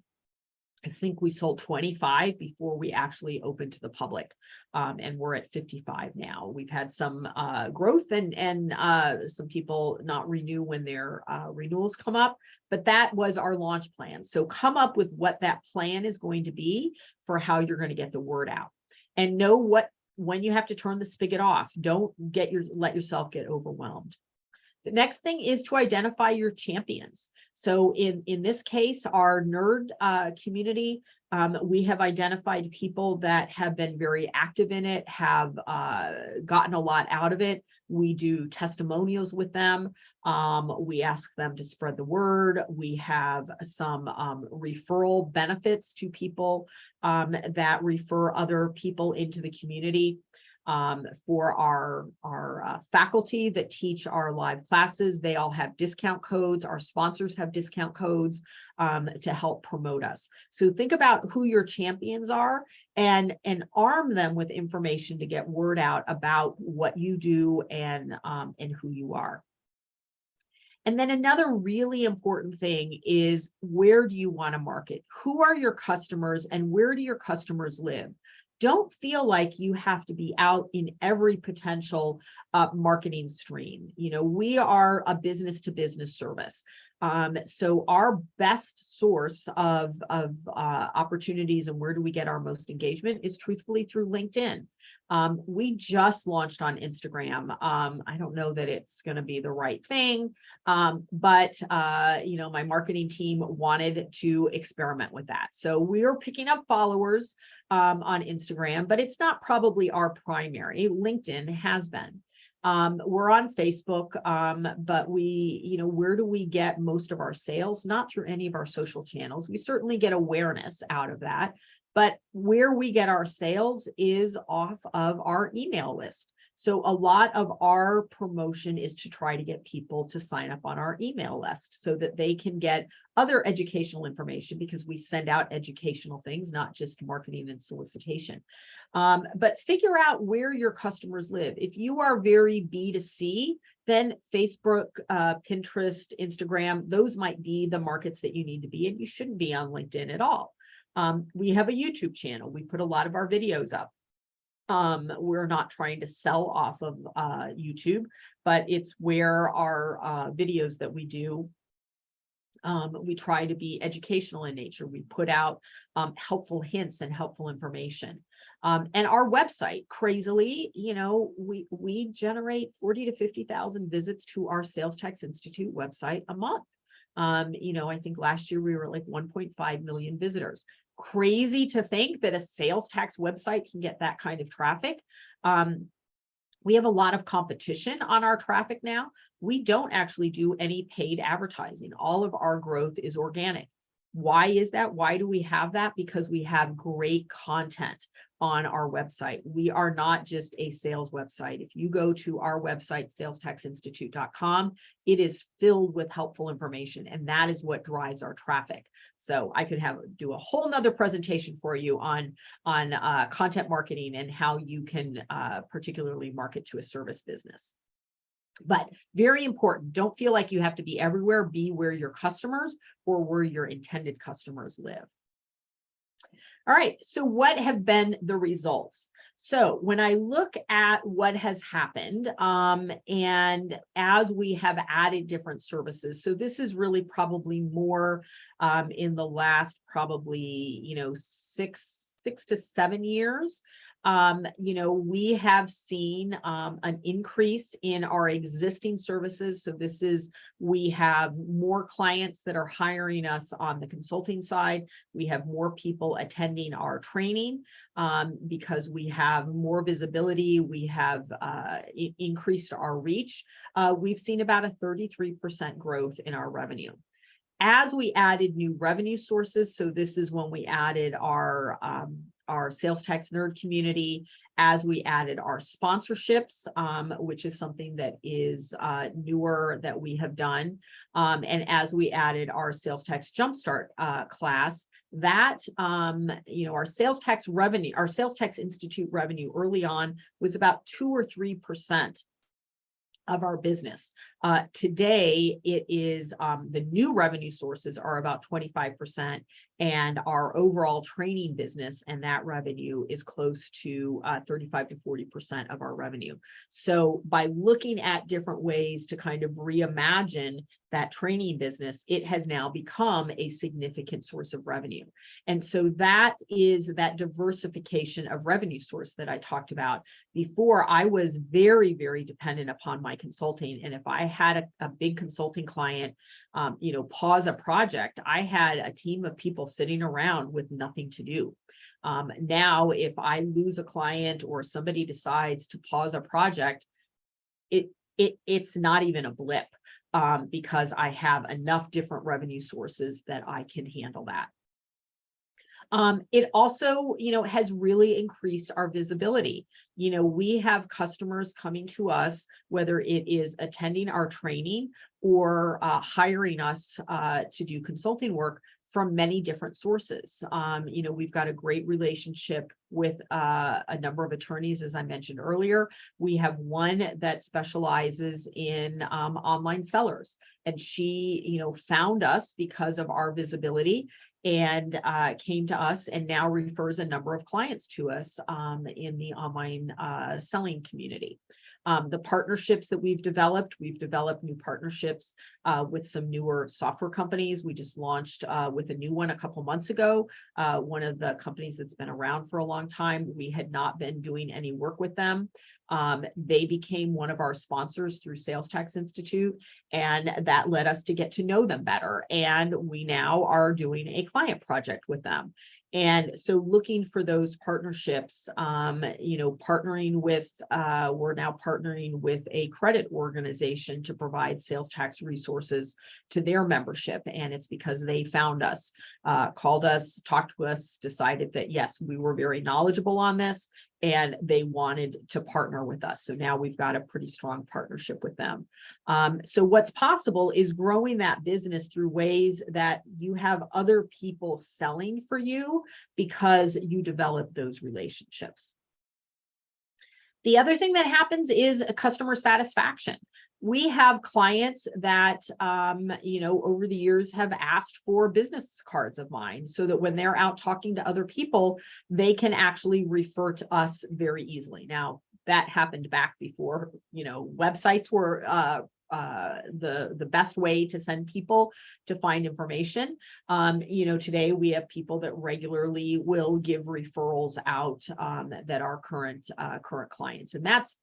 25 before we actually opened to the public, and we're at 55 now. We've had some growth and some people not renew when their renewals come up, but that was our launch plan. So come up with what that plan is going to be for how you're going to get the word out, and know when you have to turn the spigot off. Don't let yourself get overwhelmed. The next thing is to identify your champions. So in this case, our nerd community, we have identified people that have been very active in it, have gotten a lot out of it. We do testimonials with them. We ask them to spread the word. We have some referral benefits to people that refer other people into the community. For our faculty that teach our live classes, they all have discount codes. Our sponsors have discount codes to help promote us. So think about who your champions are and arm them with information to get word out about what you do and who you are. And then another really important thing is, where do you want to market? Who are your customers and where do your customers live? Don't feel like you have to be out in every potential marketing stream. You know, we are a business to business service. So our best source of opportunities and where do we get our most engagement is truthfully through LinkedIn. We just launched on Instagram. I don't know that it's going to be the right thing, but you know, my marketing team wanted to experiment with that. So we are picking up followers on Instagram, but it's not probably our primary. LinkedIn has been. We're on Facebook, but you know, where do we get most of our sales? Not through any of our social channels. We certainly get awareness out of that, but where we get our sales is off of our email list. So a lot of our promotion is to try to get people to sign up on our email list so that they can get other educational information, because we send out educational things, not just marketing and solicitation. But figure out where your customers live. If you are very B2C, then Facebook, Pinterest, Instagram, those might be the markets that you need to be in. You shouldn't be on LinkedIn at all. We have a YouTube channel. We put a lot of our videos up. We're not trying to sell off of YouTube, but it's where our videos that we do, we try to be educational in nature. We put out helpful hints and helpful information. And our website, crazily, you know, we generate 40 to 50,000 visits to our Sales Tax Institute website a month. You know, I think last year we were like 1.5 million visitors. Crazy to think that a sales tax website can get that kind of traffic. We have a lot of competition on our traffic now. We don't actually do any paid advertising. All of our growth is organic. Why is that? Why do we have that? Because we have great content on our website. We are not just a sales website. If you go to our website, salestaxinstitute.com, it is filled with helpful information, and that is what drives our traffic. So I could do a whole nother presentation for you on content marketing and how you can particularly market to a service business. But very important, don't feel like you have to be everywhere. Be where your customers or where your intended customers live. All right, so what have been the results? So when I look at what has happened, and as we have added different services, so this is really probably more in the last probably, you know, six to 7 years. You know, we have seen an increase in our existing services. So this is, we have more clients that are hiring us on the consulting side. We have more people attending our training because we have more visibility. We have increased our reach. We've seen about a 33% growth in our revenue. As we added new revenue sources, so this is when we added our sales tax nerd community, as we added our sponsorships, which is something that is newer that we have done, and as we added our sales tax jumpstart class, that you know, our sales tax revenue, our sales tax institute revenue early on was about 2 or 3% of our business. Today, it is the new revenue sources are about 25%, and our overall training business and that revenue is close to 35 to 40% of our revenue. So by looking at different ways to kind of reimagine that training business, it has now become a significant source of revenue. And so that is that diversification of revenue source that I talked about. Before, I was very, very dependent upon my consulting. And if I had a big consulting client, pause a project, I had a team of people sitting around with nothing to do. Now, if I lose a client or somebody decides to pause a project, it's not even a blip, because I have enough different revenue sources that I can handle that. It also, has really increased our visibility. We have customers coming to us, whether it is attending our training or hiring us to do consulting work from many different sources. We've got a great relationship with a number of attorneys, as I mentioned earlier. We have one that specializes in online sellers, and she, found us because of our visibility and came to us and now refers a number of clients to us in the online selling community. The partnerships that we've developed new partnerships with some newer software companies. We just launched with a new one a couple months ago. One of the companies that's been around for a long time, we had not been doing any work with them. They became one of our sponsors through Sales Tax Institute, and that led us to get to know them better. And we now are doing a client project with them. And so looking for those partnerships, partnering with, we're now partnering with a credit organization to provide sales tax resources to their membership. And it's because they found us, called us, talked to us, decided that, yes, we were very knowledgeable on this, and they wanted to partner with us. So now we've got a pretty strong partnership with them. So what's possible is growing that business through ways that you have other people selling for you because you develop those relationships. The other thing that happens is customer satisfaction. We have clients that, over the years have asked for business cards of mine so that when they're out talking to other people, they can actually refer to us very easily. Now, that happened back before, websites were the best way to send people to find information. Today we have people that regularly will give referrals out that are current clients, and that's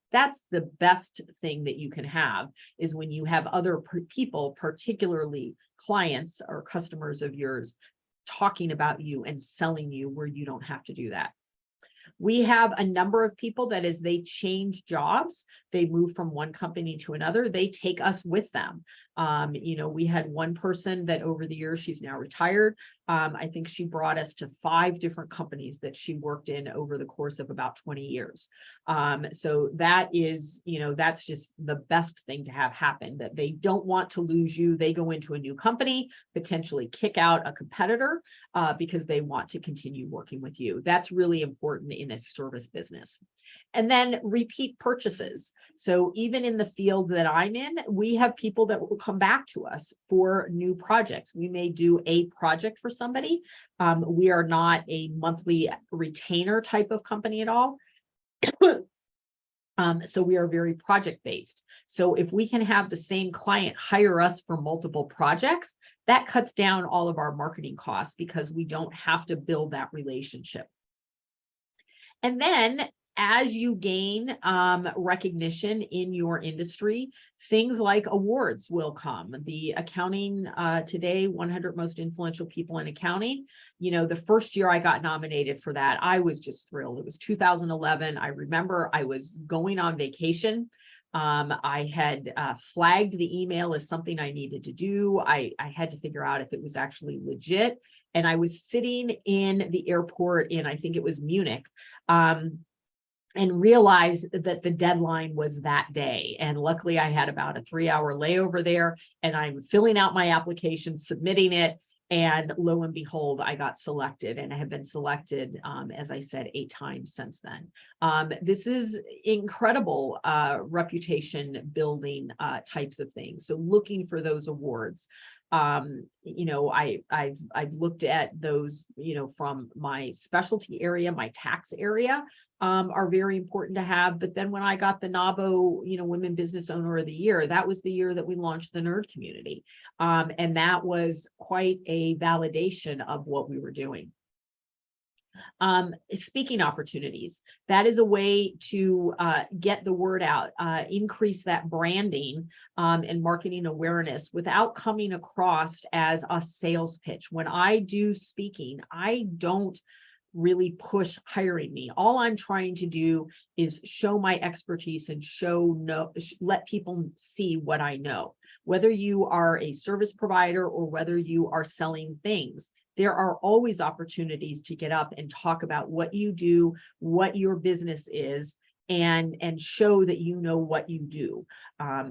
the best thing that you can have, is when you have other people, particularly clients or customers of yours, talking about you and selling you where you don't have to do that. We have a number of people that as they change jobs, they move from one company to another, they take us with them. We had one person that over the years, she's now retired. I think she brought us to 5 different companies that she worked in over the course of about 20 years. So that is, that's just the best thing to have happen, that they don't want to lose you. They go into a new company, potentially kick out a competitor because they want to continue working with you. That's really important in a service business. And then repeat purchases. So even in the field that I'm in, we have people that will come back to us for new projects. We may do a project for somebody. We are not a monthly retainer type of company at all. So we are very project-based. So if we can have the same client hire us for multiple projects, that cuts down all of our marketing costs because we don't have to build that relationship. And then as you gain recognition in your industry, things like awards will come. The accounting today, 100 most influential people in accounting. The first year I got nominated for that, I was just thrilled. It was 2011. I remember I was going on vacation. I had flagged the email as something I needed to do. I had to figure out if it was actually legit. And I was sitting in the airport in, I think it was Munich, and realized that the deadline was that day. And luckily I had about a 3-hour layover there, and I'm filling out my application, submitting it. And lo and behold, I got selected, and I have been selected, as I said, 8 times since then. This is incredible reputation building types of things. So looking for those awards. You know, I've looked at those, you know, from my specialty area, my tax area, are very important to have. But then when I got the NAWBO, you know, Women Business Owner of the Year, that was the year that we launched the nerd community. And that was quite a validation of what we were doing. Speaking opportunities, that is a way to get the word out, increase that branding and marketing awareness without coming across as a sales pitch. When I do speaking, I don't really push hiring me. All I'm trying to do is show my expertise and let people see what I know. Whether you are a service provider or whether you are selling things, there are always opportunities to get up and talk about what you do, what your business is, and show that you know what you do.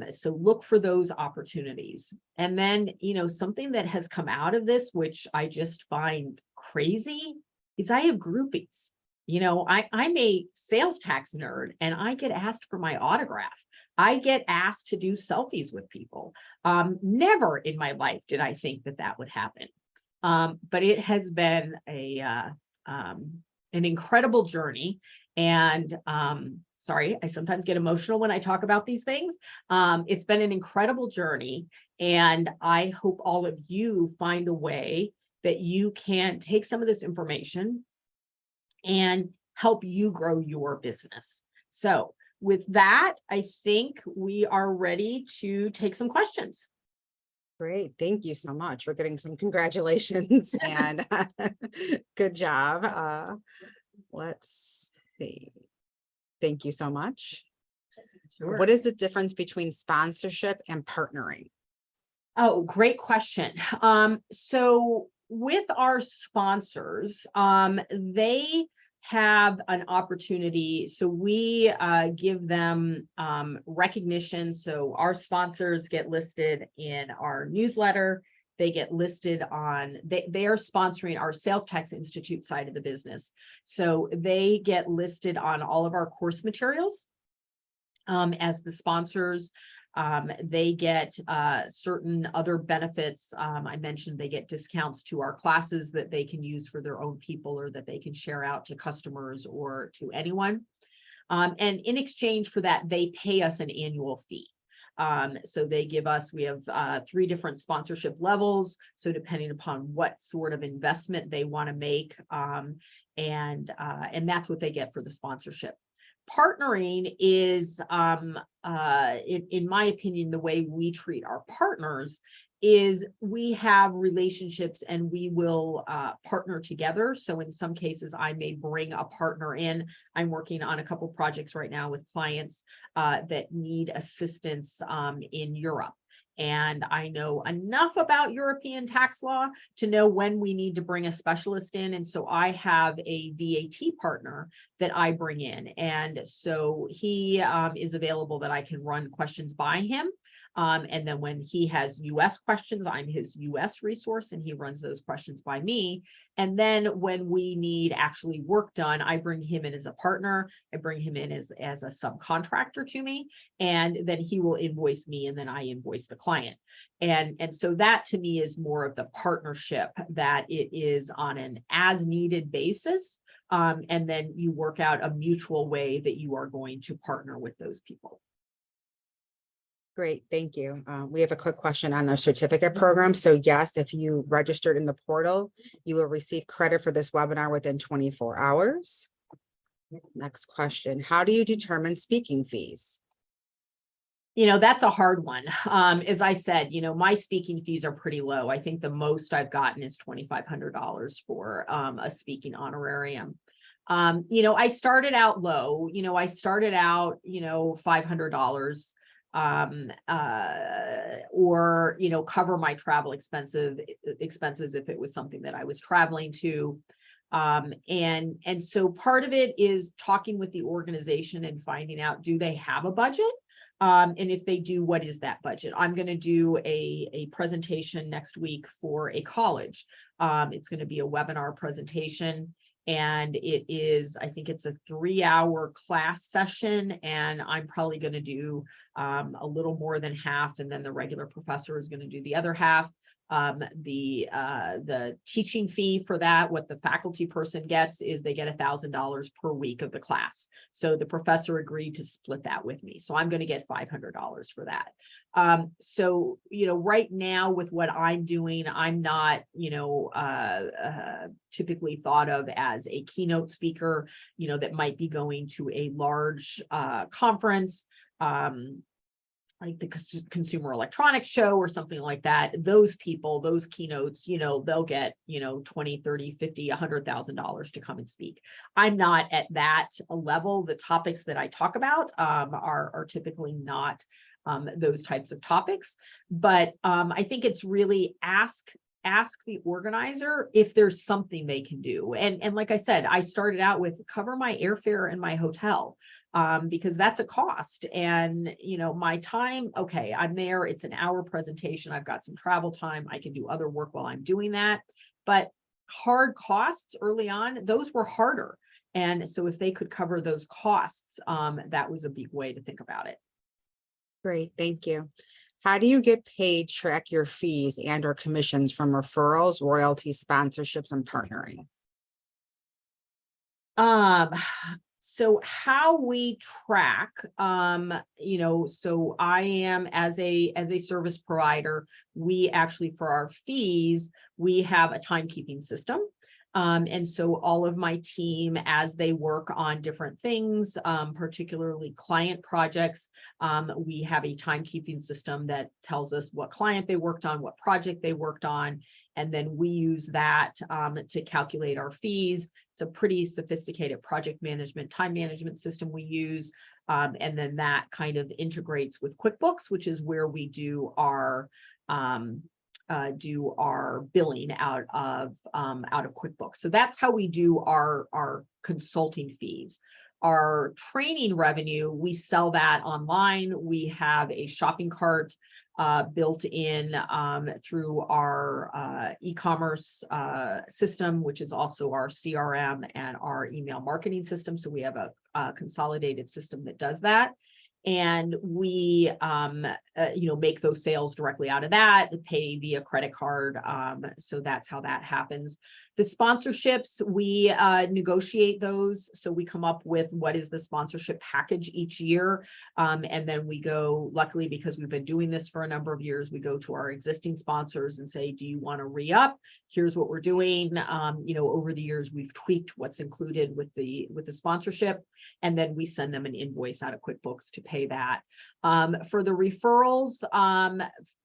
So look for those opportunities. And then, you know, something that has come out of this, which I just find crazy, is I have groupies. You know, I'm a sales tax nerd and I get asked for my autograph. I get asked to do selfies with people. Never in my life did I think that that would happen. But it has been an incredible journey. And sorry, I sometimes get emotional when I talk about these things. It's been an incredible journey. And I hope all of you find a way that you can take some of this information and help you grow your business. So with that, I think we are ready to take some questions. Great. Thank you so much. We're getting some congratulations and good job. Let's see. Thank you so much. Sure. What is the difference between sponsorship and partnering? Oh, great question. So with our sponsors, they have an opportunity. So we give them recognition. So our sponsors get listed in our newsletter. They get listed on, they are sponsoring our Sales Tax Institute side of the business. So they get listed on all of our course materials as the sponsors. They get certain other benefits. I mentioned they get discounts to our classes that they can use for their own people or that they can share out to customers or to anyone. And in exchange for that, they pay us an annual fee. So they give us, we have 3 different sponsorship levels. So depending upon what sort of investment they want to make, and that's what they get for the sponsorship. Partnering is, in my opinion, the way we treat our partners is we have relationships and we will partner together. So in some cases, I may bring a partner in. I'm working on a couple projects right now with clients that need assistance in Europe. And I know enough about European tax law to know when we need to bring a specialist in. And so I have a VAT partner that I bring in. And so he is available that I can run questions by him. And then when he has US questions, I'm his US resource and he runs those questions by me. And then when we need actually work done, I bring him in as a partner. I bring him in as a subcontractor to me, and then he will invoice me and then I invoice the client. And so that to me is more of the partnership, that it is on an as needed basis. And then you work out a mutual way that you are going to partner with those people. Great, thank you. We have a quick question on our certificate program. So yes, if you registered in the portal, you will receive credit for this webinar within 24 hours. Next question, how do you determine speaking fees? You know, that's a hard one. As I said, you know, my speaking fees are pretty low. I think the most I've gotten is $2,500 for a speaking honorarium. You know, I started out low. You know, I started out, you know, $500. Or, you know, cover my travel expenses if it was something that I was traveling to. And so part of it is talking with the organization and finding out, do they have a budget? And if they do, what is that budget? I'm going to do a presentation next week for a college. It's going to be a webinar presentation. And it is, I think it's a 3-hour class session, and I'm probably going to do a little more than half, and then the regular professor is going to do the other half. The teaching fee for that, what the faculty person gets is they get $1,000 per week of the class. So the professor agreed to split that with me. So I'm going to get $500 for that. So, right now with what I'm doing, I'm not, typically thought of as a keynote speaker, that might be going to a large conference, like the Consumer Electronics Show or something like that. Those people, those keynotes, they'll get, 20, 30, 50, $100,000 to come and speak. I'm not at that level. The topics that I talk about are typically not those types of topics, but I think it's really ask the organizer if there's something they can do. And like I said, I started out with cover my airfare and my hotel, because that's a cost. And, my time, okay, I'm there, it's an hour presentation. I've got some travel time. I can do other work while I'm doing that. But hard costs early on, those were harder. And so if they could cover those costs, that was a big way to think about it. Great, thank you. How do you get paid, track your fees and or commissions from referrals, royalties, sponsorships, and partnering? So how we track, so I am as a service provider, we actually, for our fees, we have a timekeeping system. And so all of my team, as they work on different things, particularly client projects, we have a timekeeping system that tells us what client they worked on, what project they worked on, and then we use that to calculate our fees. It's a pretty sophisticated project management, time management system we use, and then that kind of integrates with QuickBooks, which is where we do our billing out of QuickBooks. So that's how we do our consulting fees. Our training revenue, we sell that online. We have a shopping cart built in through our e-commerce system, which is also our CRM and our email marketing system. So we have a consolidated system that does that. And we, make those sales directly out of that, pay via credit card. So that's how that happens. The sponsorships, we negotiate those. So we come up with what is the sponsorship package each year. And then we go, luckily, because we've been doing this for a number of years, we go to our existing sponsors and say, do you want to re-up? Here's what we're doing. Over the years, we've tweaked what's included with the sponsorship. And then we send them an invoice out of QuickBooks to pay that. For the referrals,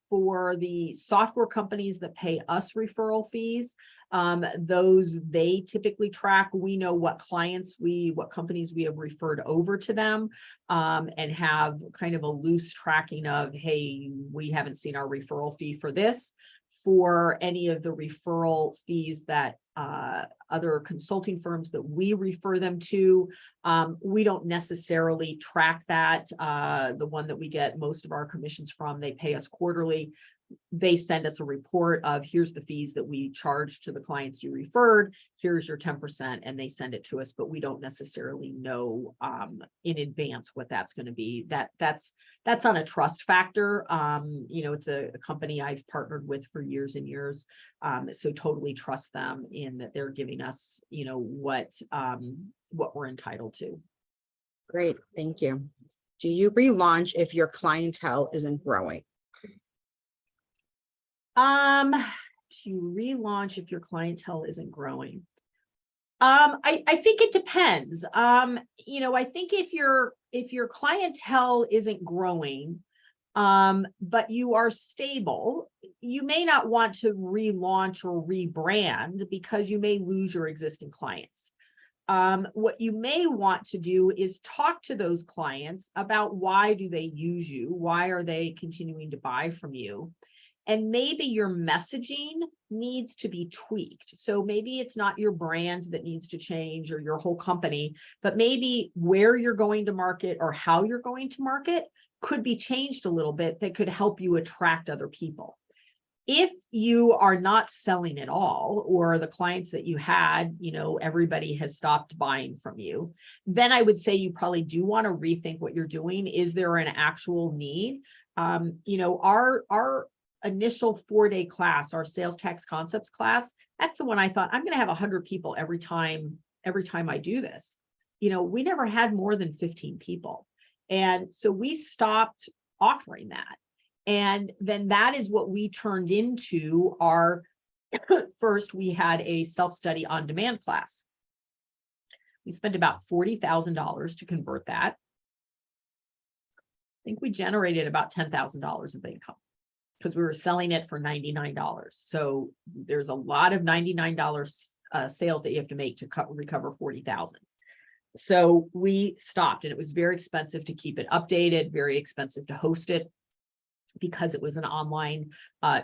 for the software companies that pay us referral fees, those they typically track. We know what companies we have referred over to them, and have kind of a loose tracking of, hey, we haven't seen our referral fee for this. For any of the referral fees that other consulting firms that we refer them to, we don't necessarily track that. The one that we get most of our commissions from, they pay us quarterly. They send us a report of, here's the fees that we charge to the clients you referred, here's your 10%, and they send it to us, but we don't necessarily know in advance what that's going to be. That's on a trust factor. It's a company I've partnered with for years and years, so totally trust them in that they're giving us, what we're entitled to. Great, thank you. Do you relaunch if your clientele isn't growing? To relaunch if your clientele isn't growing. I think it depends. I think if your clientele isn't growing, but you are stable, you may not want to relaunch or rebrand because you may lose your existing clients. What you may want to do is talk to those clients about why do they use you? Why are they continuing to buy from you? And maybe your messaging needs to be tweaked. So maybe it's not your brand that needs to change or your whole company, but maybe where you're going to market or how you're going to market could be changed a little bit that could help you attract other people. If you are not selling at all, or the clients that you had, everybody has stopped buying from you, then I would say you probably do want to rethink what you're doing. Is there an actual need? Our initial 4-day class, our sales tax concepts class, that's the one I thought I'm going to have 100 people every time I do this. You know, we never had more than 15 people. And so we stopped offering that. And then that is what we turned into our first, we had a self-study on demand class. We spent about $40,000 to convert that. I think we generated about $10,000 of income because we were selling it for $99. So there's a lot of $99 sales that you have to make to recover $40,000. So we stopped, and it was very expensive to keep it updated, very expensive to host it, because it was an online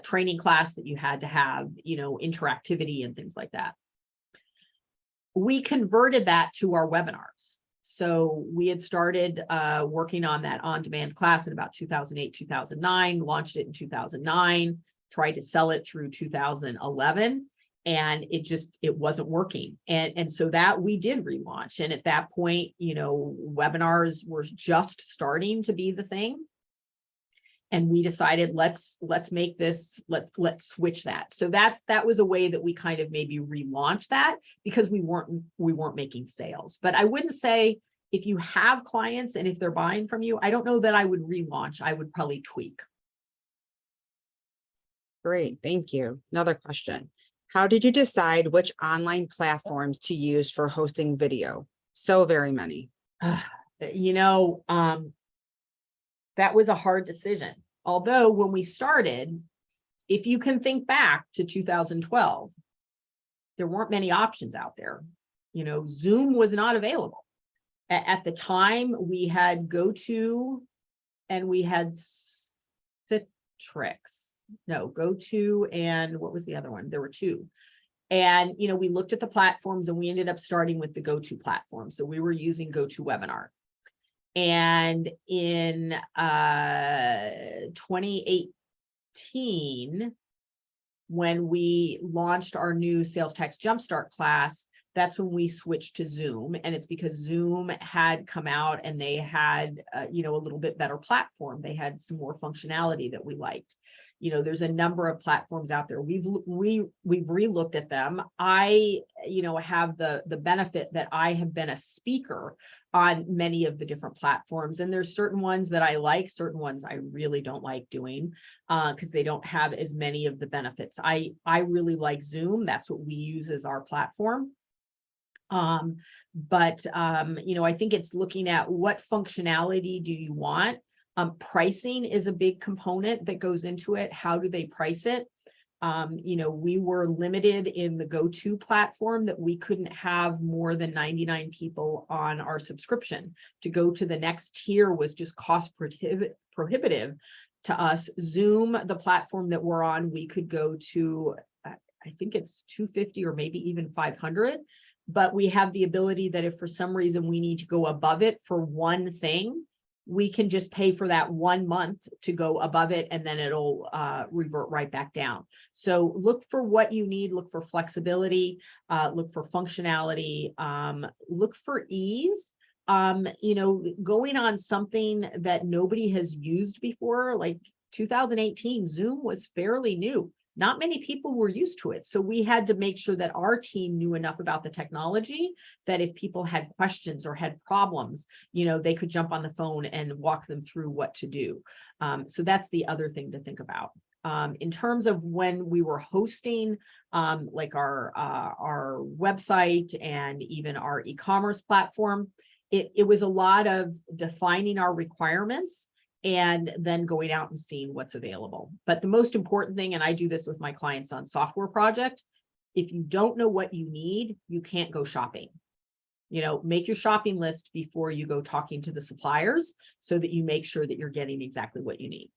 training class that you had to have, you know, interactivity and things like that. We converted that to our webinars. So we had started working on that on-demand class in about 2008, 2009, launched it in 2009, tried to sell it through 2011, and it wasn't working. And so that we did relaunch. And at that point, you know, webinars were just starting to be the thing. And we decided, let's make this, let's switch that. So that was a way that we kind of maybe relaunched that, because we weren't making sales. But I wouldn't say, if you have clients and if they're buying from you, I don't know that I would relaunch. I would probably tweak. Great, thank you. Another question. How did you decide which online platforms to use for hosting video? So very many. You know, that was a hard decision. Although when we started, if you can think back to 2012, there weren't many options out there. You know, Zoom was not available. At the time, we had GoTo and we had Citrix. No, GoTo and what was the other one? There were two. And, you know, we looked at the platforms and we ended up starting with the GoTo platform. So we were using GoToWebinar. And in 2018, when we launched our new Sales Tax Jumpstart class, that's when we switched to Zoom. And it's because Zoom had come out and they had, you know, a little bit better platform. They had some more functionality that we liked. You know, there's a number of platforms out there. We've relooked at them. I, you know, have the benefit that I have been a speaker on many of the different platforms. And there's certain ones that I like, certain ones I really don't like doing because they don't have as many of the benefits. I really like Zoom. That's what we use as our platform. You know, I think it's looking at what functionality do you want. Pricing is a big component that goes into it. How do they price it? You know, we were limited in the GoTo platform that we couldn't have more than 99 people on our subscription. To go to the next tier was just cost prohibitive to us. Zoom, the platform that we're on, we could go to, I think it's 250 or maybe even 500. But we have the ability that if for some reason we need to go above it for one thing, we can just pay for that 1 month to go above it, and then it'll revert right back down. So look for what you need, look for flexibility, look for functionality, look for ease. You know, going on something that nobody has used before, like 2018, Zoom was fairly new. Not many people were used to it. So we had to make sure that our team knew enough about the technology that if people had questions or had problems, you know, they could jump on the phone and walk them through what to do. So that's the other thing to think about. In terms of when we were hosting, like our website and even our e-commerce platform, it was a lot of defining our requirements and then going out and seeing what's available. But the most important thing, and I do this with my clients on software project, if you don't know what you need, you can't go shopping. You know, make your shopping list before you go talking to the suppliers so that you make sure that you're getting exactly what you need.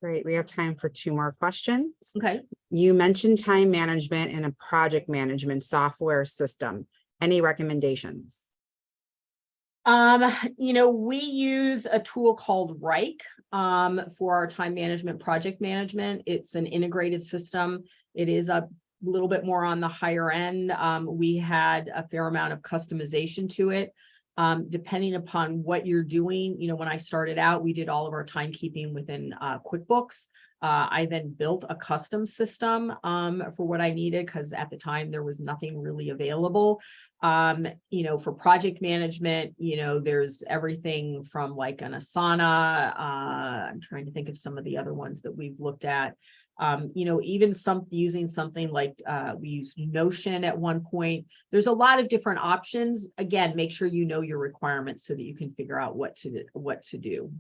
Great, we have time for 2 more questions. Okay. You mentioned time management and a project management software system. Any recommendations? You know, we use a tool called Reich for our time management, project management. It's an integrated system. It is a little bit more on the higher end. We had a fair amount of customization to it. Depending upon what you're doing, when I started out, we did all of our timekeeping within QuickBooks. I then built a custom system for what I needed, because at the time there was nothing really available. For project management, there's everything from like an Asana. I'm trying to think of some of the other ones that we've looked at. Even using something like we used Notion at one point. There's a lot of different options. Again, make sure you know your requirements so that you can figure out what to do.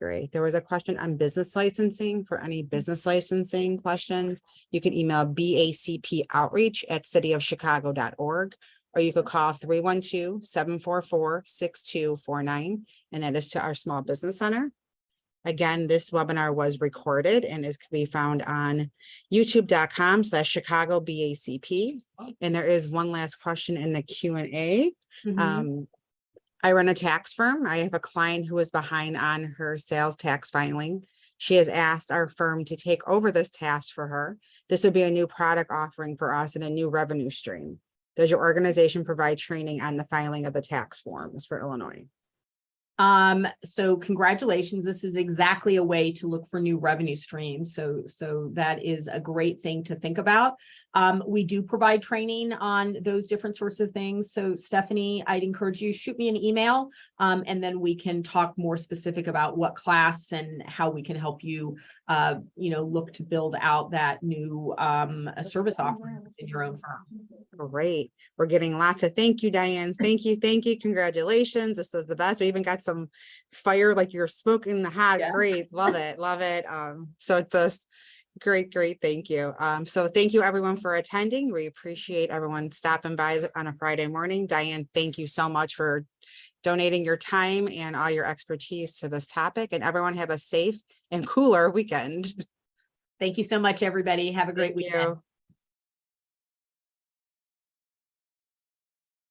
Great. There was a question on business licensing. For any business licensing questions, you can email bacpoutreach@cityofchicago.org, or you could call 312-744-6249, and that is to our Small Business Center. Again, this webinar was recorded and it can be found on youtube.com/Chicago BACP. And there is one last question in the Q&A. I run a tax firm. I have a client who is behind on her sales tax filing. She has asked our firm to take over this task for her. This would be a new product offering for us and a new revenue stream. Does your organization provide training on the filing of the tax forms for Illinois? So congratulations. This is exactly a way to look for new revenue streams. So that is a great thing to think about. We do provide training on those different sorts of things. So Stephanie, I'd encourage you, shoot me an email, and then we can talk more specific about what class and how we can help you, look to build out that new service offering in your own firm. Great. We're getting lots of thank you, Diane. Thank you. Congratulations. This was the best. We even got some fire, like you're smoking the hot. Yeah. Great. Love it. So it's this great. Thank you. So thank you everyone for attending. We appreciate everyone stopping by on a Friday morning. Diane, thank you so much for donating your time and all your expertise to this topic, and everyone have a safe and cooler weekend. Thank you so much, everybody. Have a great weekend.